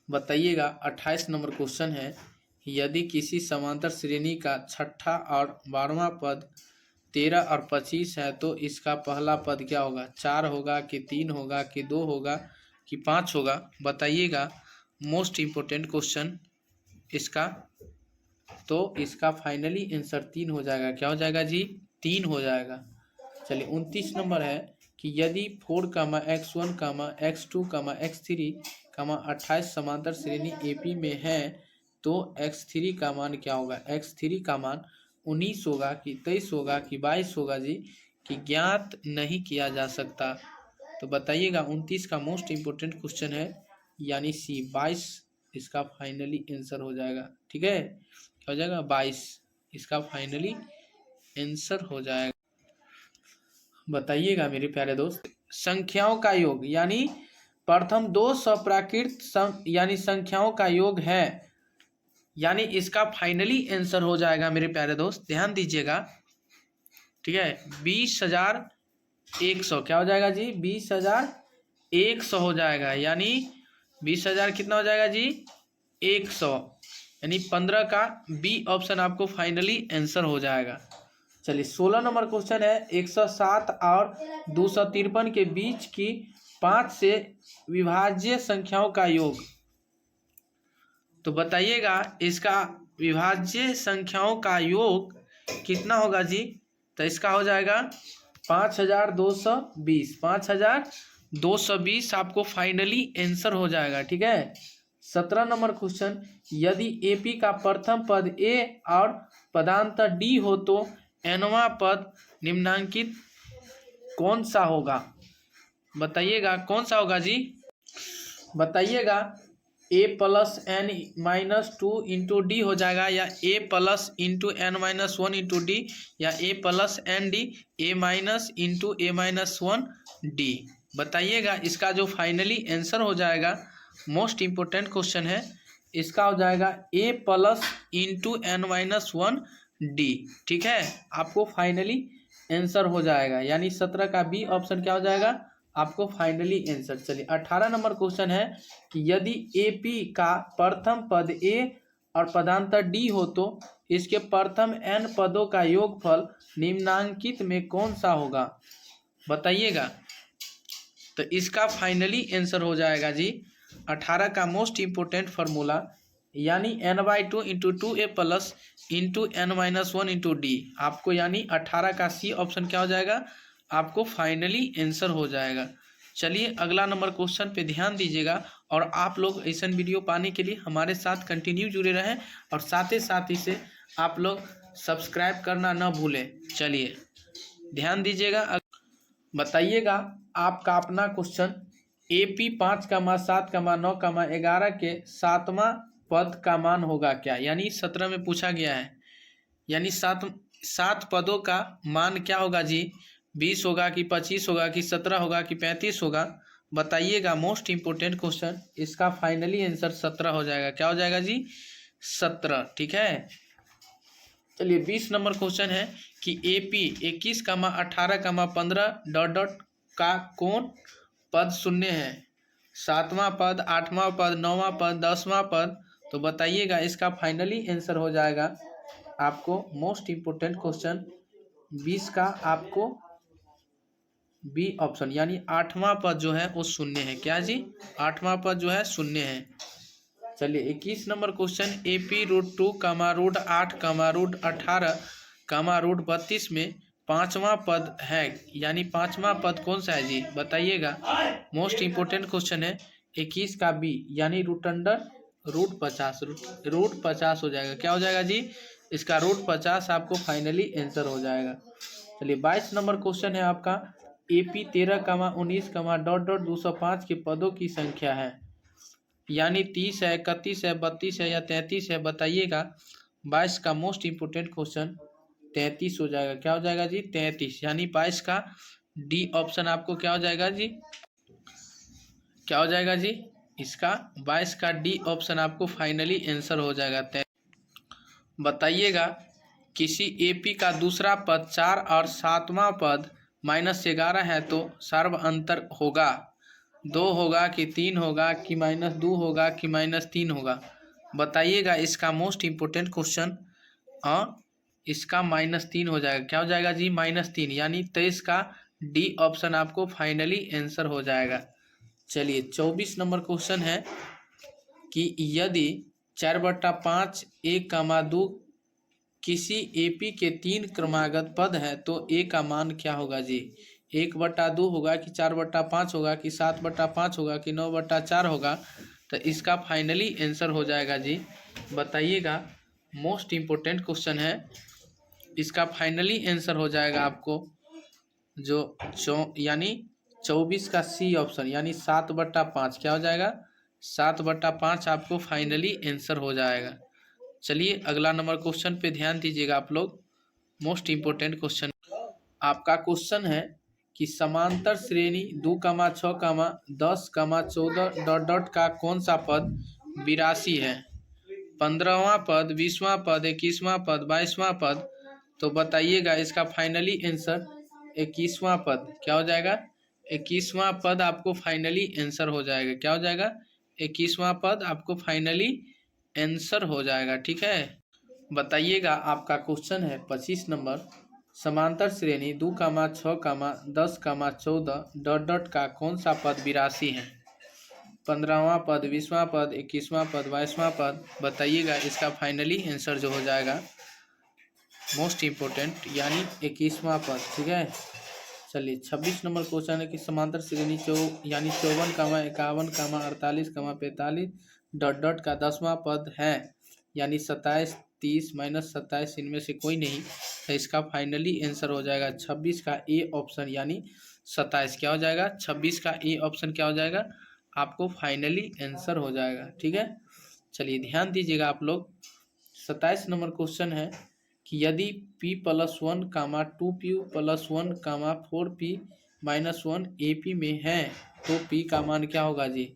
बताइएगा। 28 नंबर क्वेश्चन है, यदि किसी समांतर श्रेणी का छठा और 12वां पद 13 और 25 है तो इसका पहला पद क्या होगा? 4 होगा कि 3 होगा कि 2 होगा कि 5 होगा? बताइएगा, मोस्ट इम्पोर्टेंट क्वेश्चन इसका। तो इसका फाइनली आंसर 3 हो जाएगा। क्या हो जाएगा जी? 3 हो जाएगा। चलिए 29 नंबर है कि यदि 4, x1, x2, x3, 28 समांतर श्रेणी AP में है तो x3 का मान क्या होगा? x3 का मान 19 होगा कि 23 होगा कि 22 होगा जी? कि ज्ञात नहीं किया जा सकता। तो बताइएगा 29 का मोस्ट इम्पोर्टेंट क्वेश्चन है यानी सी 22 इसका फाइनली आंसर हो जाएगा। ठीक है, क्या हो जाएगा? 22 इसका फाइनली आंसर हो जाएगा। बताइएगा मेरे प्यारे दोस्त, संख्याओं का योग यानी प्रथम 2 सप्राकृत यानी संख्याओं का योग है यानी इसका फाइनली आंसर हो जाएगा मेरे प्यारे दोस्त, ध्यान दीजिएगा। ठीक है, 20,100 क्या हो जाएगा जी? 20,100 हो जाएगा यानी 20,000 कितना हो जाएगा जी? 100 यानी 15 का बी ऑप्शन आपको फाइनली आंसर हो जाएगा। चलिए 16 नंबर क्वेश्चन है, 107 और 253 के बीच की 5 से विभाज्य संख्याओं का योग। तो बताइएगा इसका विभाज्य संख्याओं का योग कितना होगा जी? तो इसका हो जाएगा 5,220। 5,220 आपको फाइनली आंसर हो जाएगा। ठीक है, 17 नंबर क्वेश्चन, यदि AP का प्रथम पद A और पदांतर D हो तो nवां पद निम्नांकित कौन सा होगा? बताइएगा कौन सा होगा जी? बताइएगा, A + n - 2 इंटू डी हो जाएगा या A + into n - 1 into d या A + ND A- into A - 1 D। बताइएगा इसका जो फाइनली आंसर हो जाएगा, मोस्ट इम्पोर्टेंट क्वेश्चन है, इसका हो जाएगा A + इंटू n - 1 D। ठीक है, आपको फाइनली आंसर हो जाएगा यानी 17 का बी ऑप्शन क्या हो जाएगा? आपको फाइनली आंसर। चलिए 18 नंबर क्वेश्चन है कि यदि AP का प्रथम पद A और पदांतर D हो तो इसके प्रथम n पदों का योगफल निम्नांकित में कौन सा होगा? बताइएगा, तो इसका फाइनली आंसर हो जाएगा जी 18 का मोस्ट इम्पोर्टेंट फार्मूला यानी n/2 into 2A plus into n - 1 into D. आपको यानी 18 का सी ऑप्शन क्या हो जाएगा? आपको फाइनली आंसर हो जाएगा। चलिए अगला नंबर क्वेश्चन पे ध्यान दीजिएगा और आप लोग ऐसा वीडियो पाने के लिए हमारे साथ कंटिन्यू जुड़े रहें और साथ ही इसे आप लोग सब्सक्राइब करना न भूलें। चलिए ध्यान दीजिएगा, बताइएगा आपका अपना क्वेश्चन, AP 5, 7, 9, 11 के 7वां पद का मान होगा क्या? यानी 17 में पूछा गया है यानी 7 पदों का मान क्या होगा जी? 20 होगा कि 25 होगा कि 17 होगा कि 35 होगा? बताइएगा, मोस्ट इम्पोर्टेंट क्वेश्चन, इसका फाइनली आंसर 17 हो जाएगा। क्या हो जाएगा जी? 17। ठीक है, चलिए 20 नंबर क्वेश्चन है कि AP 21, 18, 15 डॉट डॉट का कौन पद शून्य है? 7वां पद, 8वां पद, 9वां पद, 10वां पद? तो बताइएगा इसका फाइनली आंसर हो जाएगा आपको मोस्ट इम्पोर्टेंट क्वेश्चन 20 का आपको बी ऑप्शन यानी 8वां पद जो है वो शून्य है। क्या जी? 8वां पद जो है शून्य है। चलिए 21 नंबर क्वेश्चन, AP √2 कामा √8 कामा √18 कामा √32 में 5वां पद है, यानी 5वां पद कौन सा है जी? बताइएगा। मोस्ट इंपोर्टेंट क्वेश्चन है। 21 का बी यानी √50 √50 हो जाएगा। क्या हो जाएगा जी? इसका √50 आपको फाइनली आंसर हो जाएगा। चलिए 22 नंबर क्वेश्चन है आपका, AP 13 कामा 19 कामा .205 के पदों की संख्या है, यानी 30 है, 31 है, 32 है या 33 है, बताइएगा। 22 का मोस्ट इंपोर्टेंट क्वेश्चन 33 हो जाएगा। क्या हो जाएगा जी? 33, यानी 22 का डी ऑप्शन आपको क्या हो जाएगा जी? क्या हो जाएगा जी? इसका 22 का डी ऑप्शन आपको फाइनली आंसर हो जाएगा। बताइएगा, किसी AP का दूसरा पद 4 और 7वां पद -11 है तो सर्व अंतर होगा 2 होगा कि 3 होगा कि -2 होगा कि -3 होगा? बताइएगा। इसका मोस्ट इम्पोर्टेंट क्वेश्चन इसका -3 हो जाएगा। क्या हो जाएगा जी? -3, यानी 23 का डी ऑप्शन आपको फाइनली आंसर हो जाएगा। चलिए 24 नंबर क्वेश्चन है कि यदि 4/5 1,2 किसी AP के 3 क्रमागत पद है तो A का मान क्या होगा जी? 1/2 होगा कि 4/5 होगा कि 7/5 होगा कि 9/4 होगा? तो इसका फाइनली आंसर हो जाएगा जी। बताइएगा। मोस्ट इम्पोर्टेंट क्वेश्चन है। इसका फाइनली आंसर हो जाएगा आपको जो यानी 24 का सी ऑप्शन, यानी 7/5। क्या हो जाएगा? 7/5 आपको फाइनली आंसर हो जाएगा। चलिए अगला नंबर क्वेश्चन पे ध्यान दीजिएगा आप लोग। मोस्ट इम्पोर्टेंट क्वेश्चन आपका क्वेश्चन है कि समांतर श्रेणी 2,6, 10, 14 ... का कौन सा पद 82 है? 15वां पद, 20वां पद, 21वां पद, 22वां पद? तो बताइएगा। इसका फाइनली आंसर 21वां पद। क्या हो जाएगा? 21वां पद आपको फाइनली आंसर हो जाएगा। क्या हो जाएगा? 21वां पद आपको फाइनली आंसर हो जाएगा। ठीक है। बताइएगा। आपका क्वेश्चन है 25 नंबर, समांतर श्रेणी 2,6, 10, 14 ... का कौन सा पद 82 है? 15वां पद, 20वां पद, 21वां पद, 22वां पद? बताइएगा। इसका फाइनली आंसर जो हो जाएगा मोस्ट इम्पोर्टेंट यानी 21वां पद। ठीक है। चलिए 26 नंबर क्वेश्चन है कि समांतर श्रेणी यानी 54, 51, 48, 45 ... का 10वां पद है, यानी 27, 30, -27 इनमें से कोई नहीं। तो इसका फाइनली आंसर हो जाएगा 26 का ए ऑप्शन, यानी 27। क्या हो जाएगा? 26 का ए ऑप्शन क्या हो जाएगा? आपको फाइनली आंसर हो जाएगा। ठीक है। चलिए ध्यान दीजिएगा आप लोग। 27 नंबर क्वेश्चन है कि यदि P+1, 2P + 1, 4P - 1 AP में है तो P का मान क्या होगा जी?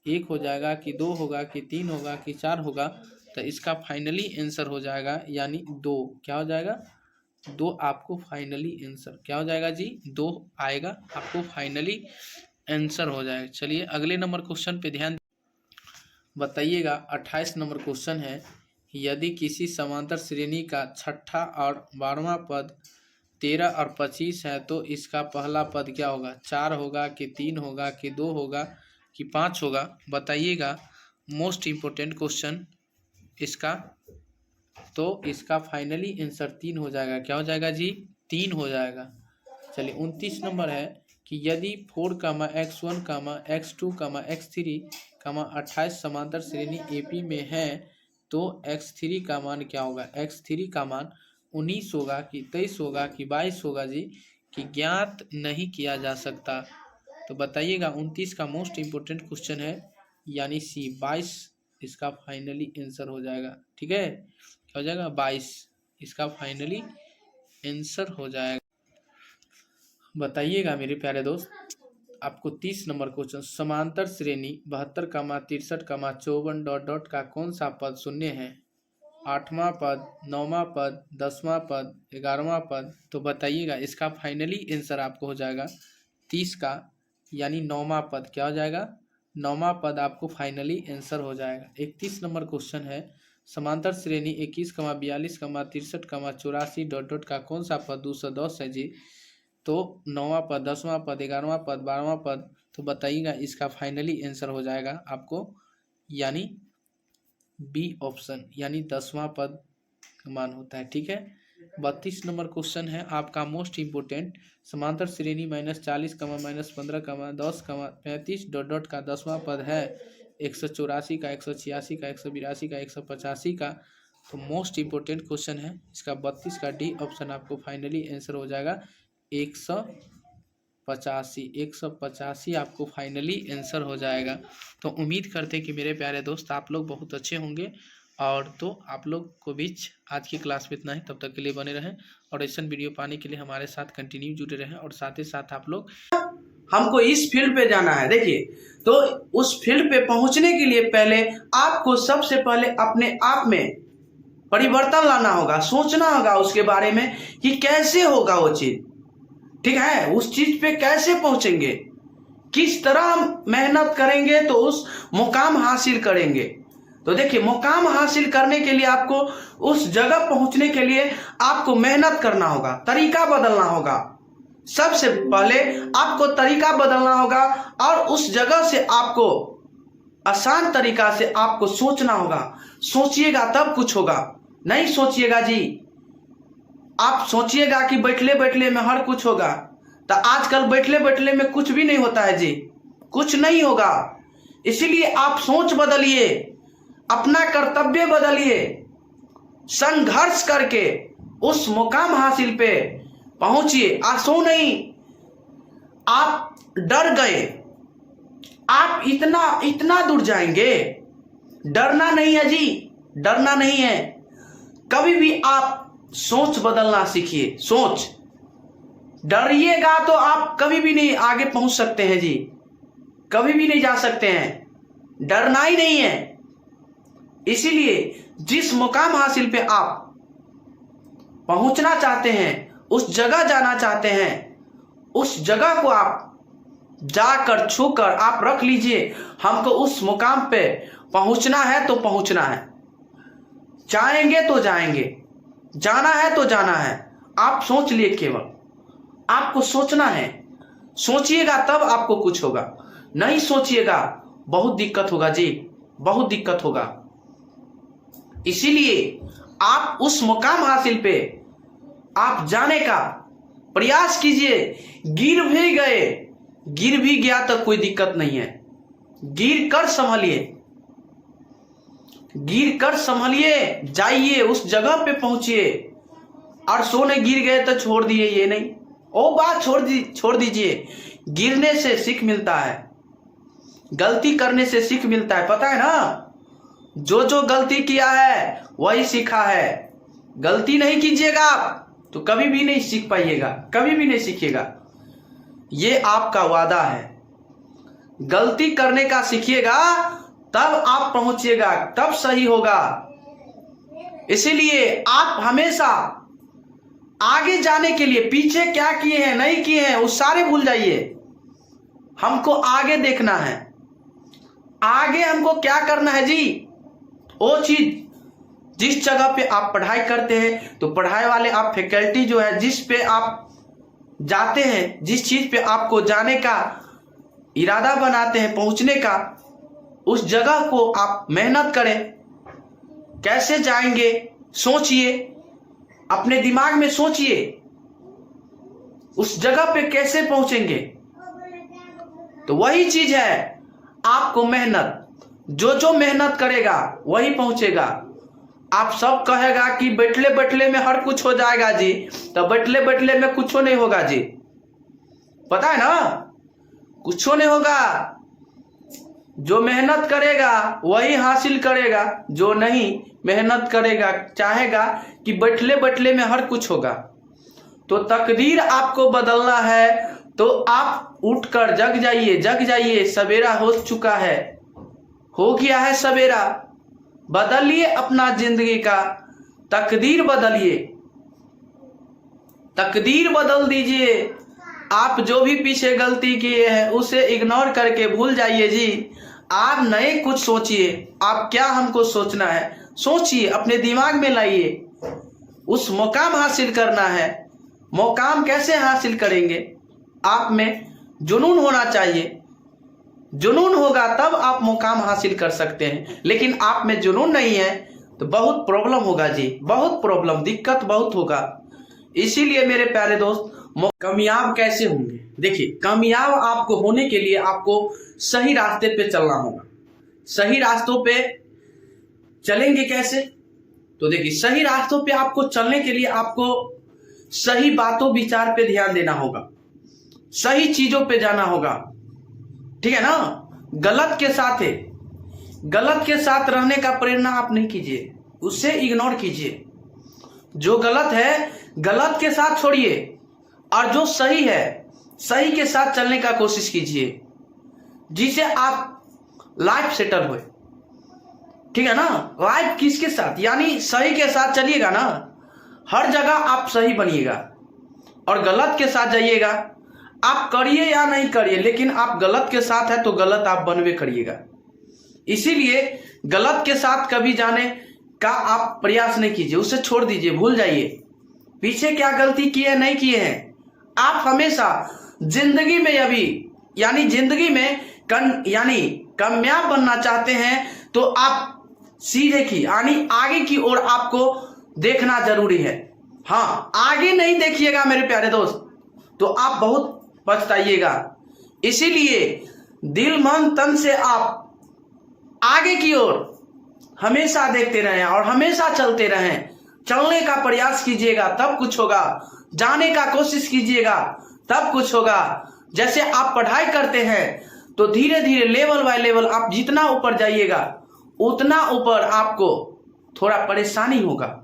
1 हो जाएगा कि 2 होगा कि 3 होगा कि 4 होगा? तो इसका फाइनली आंसर हो जाएगा यानी 2। क्या हो जाएगा? 2 आपको फाइनली आंसर क्या हो जाएगा जी? 2 आएगा आपको फाइनली आंसर हो जाएगा। चलिए अगले नंबर क्वेश्चन पे ध्यान बताइएगा। 28 नंबर क्वेश्चन है, यदि किसी समांतर श्रेणी का छठा और 12वां पद 13 और 25 है तो इसका पहला पद क्या होगा? 4 होगा कि 3 होगा कि 2 होगा कि 5 होगा? बताइएगा। मोस्ट इम्पोर्टेंट क्वेश्चन इसका, तो इसका फाइनली आंसर 3 हो जाएगा। क्या हो जाएगा जी? 3 हो जाएगा। चलिए 29 नंबर है कि यदि 4, x1, x2, x3, 28 समांतर श्रेणी AP में है तो x3 का मान क्या होगा? x3 का मान 19 होगा कि 23 होगा कि 22 होगा जी? कि ज्ञात नहीं किया जा सकता? तो बताइएगा। 29 का मोस्ट इम्पोर्टेंट क्वेश्चन है, यानी सी 22 इसका फाइनली आंसर हो जाएगा। ठीक है। क्या हो जाएगा? 22 इसका फाइनली आंसर हो जाएगा। बताइएगा मेरे प्यारे दोस्त। आपको 30 नंबर क्वेश्चन, समांतर श्रेणी 72, 63, 54 ... का कौन सा पद शून्य है? 8वां पद, 9वां पद, 10वां पद, 11वां पद? तो बताइएगा। इसका फाइनली आंसर आपको हो जाएगा 30 का, यानी 9वां पद। क्या हो जाएगा? 9वां पद आपको फाइनली आंसर हो जाएगा। 31 नंबर क्वेश्चन है, समांतर श्रेणी 21, 42, 63, 84 डॉट डॉट का कौन सा पद 210 है जी? तो 9वां पद, 10वां पद, 11वां पद, 12वां पद। तो बताइएगा, इसका फाइनली आंसर हो जाएगा आपको यानी बी ऑप्शन, यानी 10वां पद मान होता है। ठीक है, 32 नंबर क्वेश्चन है आपका मोस्ट इम्पोर्टेंट। समांतर श्रेणी -40, -15, 10, 35 डॉट डॉट का 10वां पद है 184 का, 186 का, 182 का, 185 का। तो मोस्ट इम्पोर्टेंट क्वेश्चन है इसका 32 का डी ऑप्शन आपको फाइनली आंसर हो जाएगा 185। 185 आपको फाइनली आंसर हो जाएगा। तो उम्मीद करते हैं कि मेरे प्यारे दोस्त आप लोग बहुत अच्छे होंगे। और तो आप लोग को बीच आज की क्लास में इतना ही। तब तक के लिए बने रहें और ऐसा वीडियो पाने के लिए हमारे साथ कंटिन्यू जुड़े रहें। और साथ ही साथ आप लोग, हमको इस फील्ड पे जाना है। देखिए, तो उस फील्ड पे पहुंचने के लिए पहले आपको सबसे पहले अपने आप में परिवर्तन लाना होगा, सोचना होगा उसके बारे में कि कैसे होगा वो चीज। ठीक है, उस चीज पे कैसे पहुंचेंगे, किस तरह हम मेहनत करेंगे तो उस मुकाम हासिल करेंगे। तो देखिए, मुकाम हासिल करने के लिए आपको उस जगह पहुंचने के लिए आपको मेहनत करना होगा, तरीका बदलना होगा। सबसे पहले आपको तरीका बदलना होगा और उस जगह से आपको आसान तरीका से आपको सोचना होगा। सोचिएगा तब कुछ होगा, नहीं सोचिएगा जी, आप सोचिएगा कि बैठले बैठले में हर कुछ होगा, तो आजकल बैठले बैठले में कुछ भी नहीं होता है जी, कुछ नहीं होगा। इसीलिए आप सोच बदलिए, अपना कर्तव्य बदलिए, संघर्ष करके उस मुकाम हासिल पे पहुंचिए। आंसू नहीं, आप डर गए, आप इतना दूर जाएंगे, डरना नहीं है जी, डरना नहीं है। कभी भी आप सोच बदलना सीखिए, सोच। डरिएगा तो आप कभी भी नहीं आगे पहुंच सकते हैं जी, कभी भी नहीं जा सकते हैं, डरना ही नहीं है। इसीलिए जिस मुकाम हासिल पे आप पहुंचना चाहते हैं, उस जगह जाना चाहते हैं, उस जगह को आप जाकर छूकर आप रख लीजिए, हमको उस मुकाम पे पहुंचना है तो पहुंचना है, जाएंगे तो जाएंगे, जाना है तो जाना है। आप सोच लिए, केवल आपको सोचना है। सोचिएगा तब आपको कुछ होगा, नहीं सोचिएगा बहुत दिक्कत होगा जी, बहुत दिक्कत होगा। इसीलिए आप उस मुकाम हासिल पे आप जाने का प्रयास कीजिए। गिर भी गए, गिर भी गया तो कोई दिक्कत नहीं है, गिर कर संभलिए, गिर कर संभलिए, जाइए उस जगह पे पहुंचिए। और सोने गिर गए तो छोड़ दिए, ये नहीं, वो बात छोड़ दीजिए। गिरने से सीख मिलता है, गलती करने से सीख मिलता है, पता है ना। जो जो गलती किया है वही सीखा है। गलती नहीं कीजिएगा आप तो कभी भी नहीं सीख पाइएगा, कभी भी नहीं सीखिएगा, ये आपका वादा है। गलती करने का सीखिएगा तब आप पहुंचिएगा, तब सही होगा। इसीलिए आप हमेशा आगे जाने के लिए पीछे क्या किए हैं नहीं किए हैं वो सारे भूल जाइए। हमको आगे देखना है, आगे हमको क्या करना है जी, वो चीज जिस जगह पे आप पढ़ाई करते हैं, तो पढ़ाई वाले आप फैकल्टी जो है, जिस पे आप जाते हैं, जिस चीज पे आपको जाने का इरादा बनाते हैं, पहुंचने का, उस जगह को आप मेहनत करें। कैसे जाएंगे सोचिए, अपने दिमाग में सोचिए उस जगह पे कैसे पहुंचेंगे। तो वही चीज है, आपको मेहनत, जो जो मेहनत करेगा वही पहुंचेगा। आप सब कहेगा कि बैठले बैठले में हर कुछ हो जाएगा जी, तो बैठले बैठले में कुछ नहीं होगा जी, पता है ना, कुछ नहीं होगा। जो मेहनत करेगा वही हासिल करेगा, जो नहीं मेहनत करेगा, चाहेगा कि बैठले बैठले में हर कुछ होगा। तो तकदीर आपको बदलना है तो आप उठकर जग जाइए, जग जाइए, सवेरा हो चुका है, हो गया है सवेरा। बदलिए अपना जिंदगी का तकदीर, बदलिए, तकदीर बदल दीजिए। आप जो भी पीछे गलती किए हैं उसे इग्नोर करके भूल जाइए जी। आप नए कुछ सोचिए, आप क्या हमको सोचना है, सोचिए, अपने दिमाग में लाइए। उस मुकाम हासिल करना है। मुकाम कैसे हासिल करेंगे? आप में जुनून होना चाहिए। जुनून होगा तब आप मुकाम हासिल कर सकते हैं। लेकिन आप में जुनून नहीं है तो बहुत प्रॉब्लम होगा जी, बहुत प्रॉब्लम, दिक्कत बहुत होगा। इसीलिए मेरे प्यारे दोस्त, कामयाब कैसे होंगे? देखिए, कामयाब आपको होने के लिए आपको सही रास्ते पे चलना होगा। सही रास्तों पे चलेंगे कैसे? तो देखिए, सही रास्तों पे आपको चलने के लिए आपको सही बातों विचार पे ध्यान देना होगा, सही चीजों पे जाना होगा, ठीक है ना। गलत के साथ है, गलत के साथ रहने का प्रेरणा आप नहीं कीजिए, उससे इग्नोर कीजिए। जो गलत है गलत के साथ छोड़िए, और जो सही है सही के साथ चलने का कोशिश कीजिए, जिसे आप लाइफ सेटल हो, ठीक है ना। लाइफ किसके साथ? यानी सही के साथ चलिएगा ना, हर जगह आप सही बनिएगा। और गलत के साथ जाइएगा, आप करिए या नहीं करिए, लेकिन आप गलत के साथ है तो गलत आप बनवे करिएगा। इसीलिए गलत के साथ कभी जाने का आप प्रयास नहीं कीजिए, उसे छोड़ दीजिए, भूल जाइए। पीछे क्या गलती किए नहीं किए हैं, आप हमेशा जिंदगी में अभी यानी जिंदगी में यानी कामयाब बनना चाहते हैं तो आप सीधे की यानी आगे की ओर आपको देखना जरूरी है। हाँ, आगे नहीं देखिएगा मेरे प्यारे दोस्त तो आप बहुत पछताइएगा। इसीलिए दिल मन तन से आप आगे की ओर हमेशा देखते रहें और हमेशा चलते रहें। चलने का प्रयास कीजिएगा तब कुछ होगा, जाने का कोशिश कीजिएगा तब कुछ होगा। जैसे आप पढ़ाई करते हैं तो धीरे धीरे लेवल बाय लेवल आप जितना ऊपर जाइएगा उतना ऊपर आपको थोड़ा परेशानी होगा,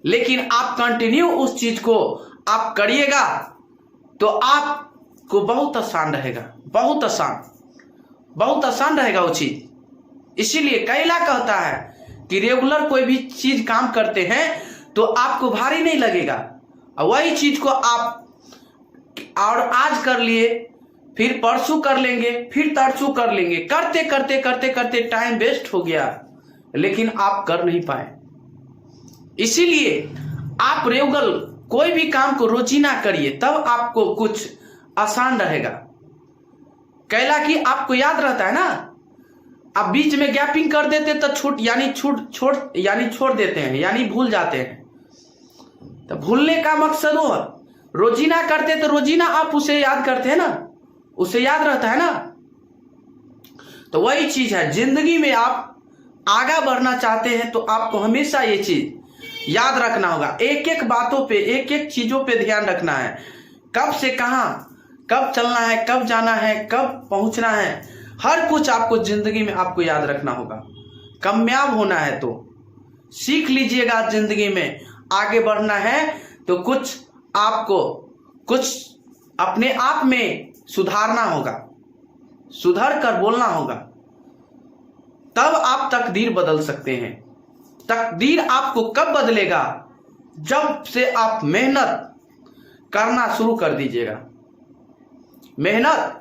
लेकिन आप कंटिन्यू उस चीज को आप करिएगा तो आपको बहुत आसान रहेगा, बहुत आसान रहेगा वो चीज। इसीलिए कैला कहता है कि रेगुलर कोई भी चीज काम करते हैं तो आपको भारी नहीं लगेगा। वही चीज को आप और आज कर लिए, फिर परसों कर लेंगे, फिर तरसों कर लेंगे, करते करते करते करते टाइम वेस्ट हो गया, लेकिन आप कर नहीं पाए। इसीलिए आप रेगुलर कोई भी काम को रोजीना करिए, तब आपको कुछ आसान रहेगा। कैला कि आपको याद रहता है ना, आप बीच में गैपिंग कर देते तो छोड़ देते हैं, यानी भूल जाते हैं। तो भूलने का मकसद वो है, रोजीना करते तो रोजीना आप उसे याद करते हैं ना, उसे याद रहता है ना। तो वही चीज है, जिंदगी में आप आगे बढ़ना चाहते हैं तो आपको हमेशा ये चीज याद रखना होगा। एक एक बातों पे, एक एक चीजों पे ध्यान रखना है। कब से कहां, कब चलना है, कब जाना है, कब पहुंचना है, हर कुछ आपको जिंदगी में आपको याद रखना होगा। कामयाब होना है तो सीख लीजिएगा, जिंदगी में आगे बढ़ना है तो कुछ आपको कुछ अपने आप में सुधारना होगा, सुधर कर बोलना होगा, तब आप तकदीर बदल सकते हैं। तकदीर आपको कब बदलेगा? जब से आप मेहनत करना शुरू कर दीजिएगा। मेहनत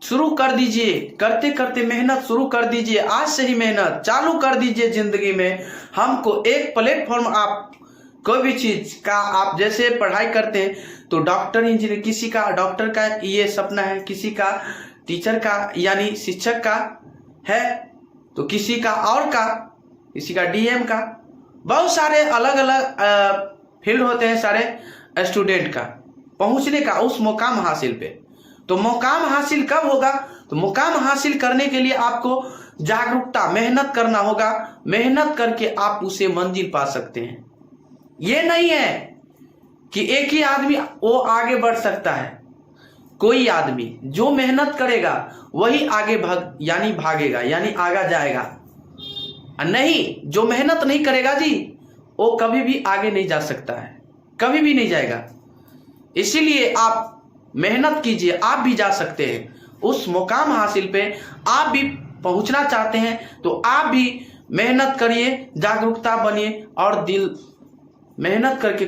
शुरू कर दीजिए, करते करते मेहनत शुरू कर दीजिए। आज से ही मेहनत चालू कर दीजिए जिंदगी में। हमको एक प्लेटफॉर्म, आप कोई भी चीज का, आप जैसे पढ़ाई करते हैं तो डॉक्टर इंजीनियर, किसी का डॉक्टर का ये सपना है, किसी का टीचर का यानी शिक्षक का है, तो किसी का और का, किसी का डीएम का, बहुत सारे अलग अलग फील्ड होते हैं सारे स्टूडेंट का पहुंचने का उस मुकाम हासिल पे। तो मुकाम हासिल कब होगा? तो मुकाम हासिल करने के लिए आपको जागरूकता, मेहनत करना होगा। मेहनत करके आप उसे मंजिल पा सकते हैं। ये नहीं है कि एक ही आदमी वो आगे बढ़ सकता है। कोई आदमी जो मेहनत करेगा वही आगे भागेगा, यानी आगे जाएगा। नहीं, जो मेहनत नहीं करेगा जी, वो कभी भी आगे नहीं जा सकता है, कभी भी नहीं जाएगा। इसीलिए आप मेहनत कीजिए, आप भी जा सकते हैं उस मुकाम हासिल पे। आप भी पहुंचना चाहते हैं तो आप भी मेहनत करिए, जागरूकता बनिए और दिल मेहनत करके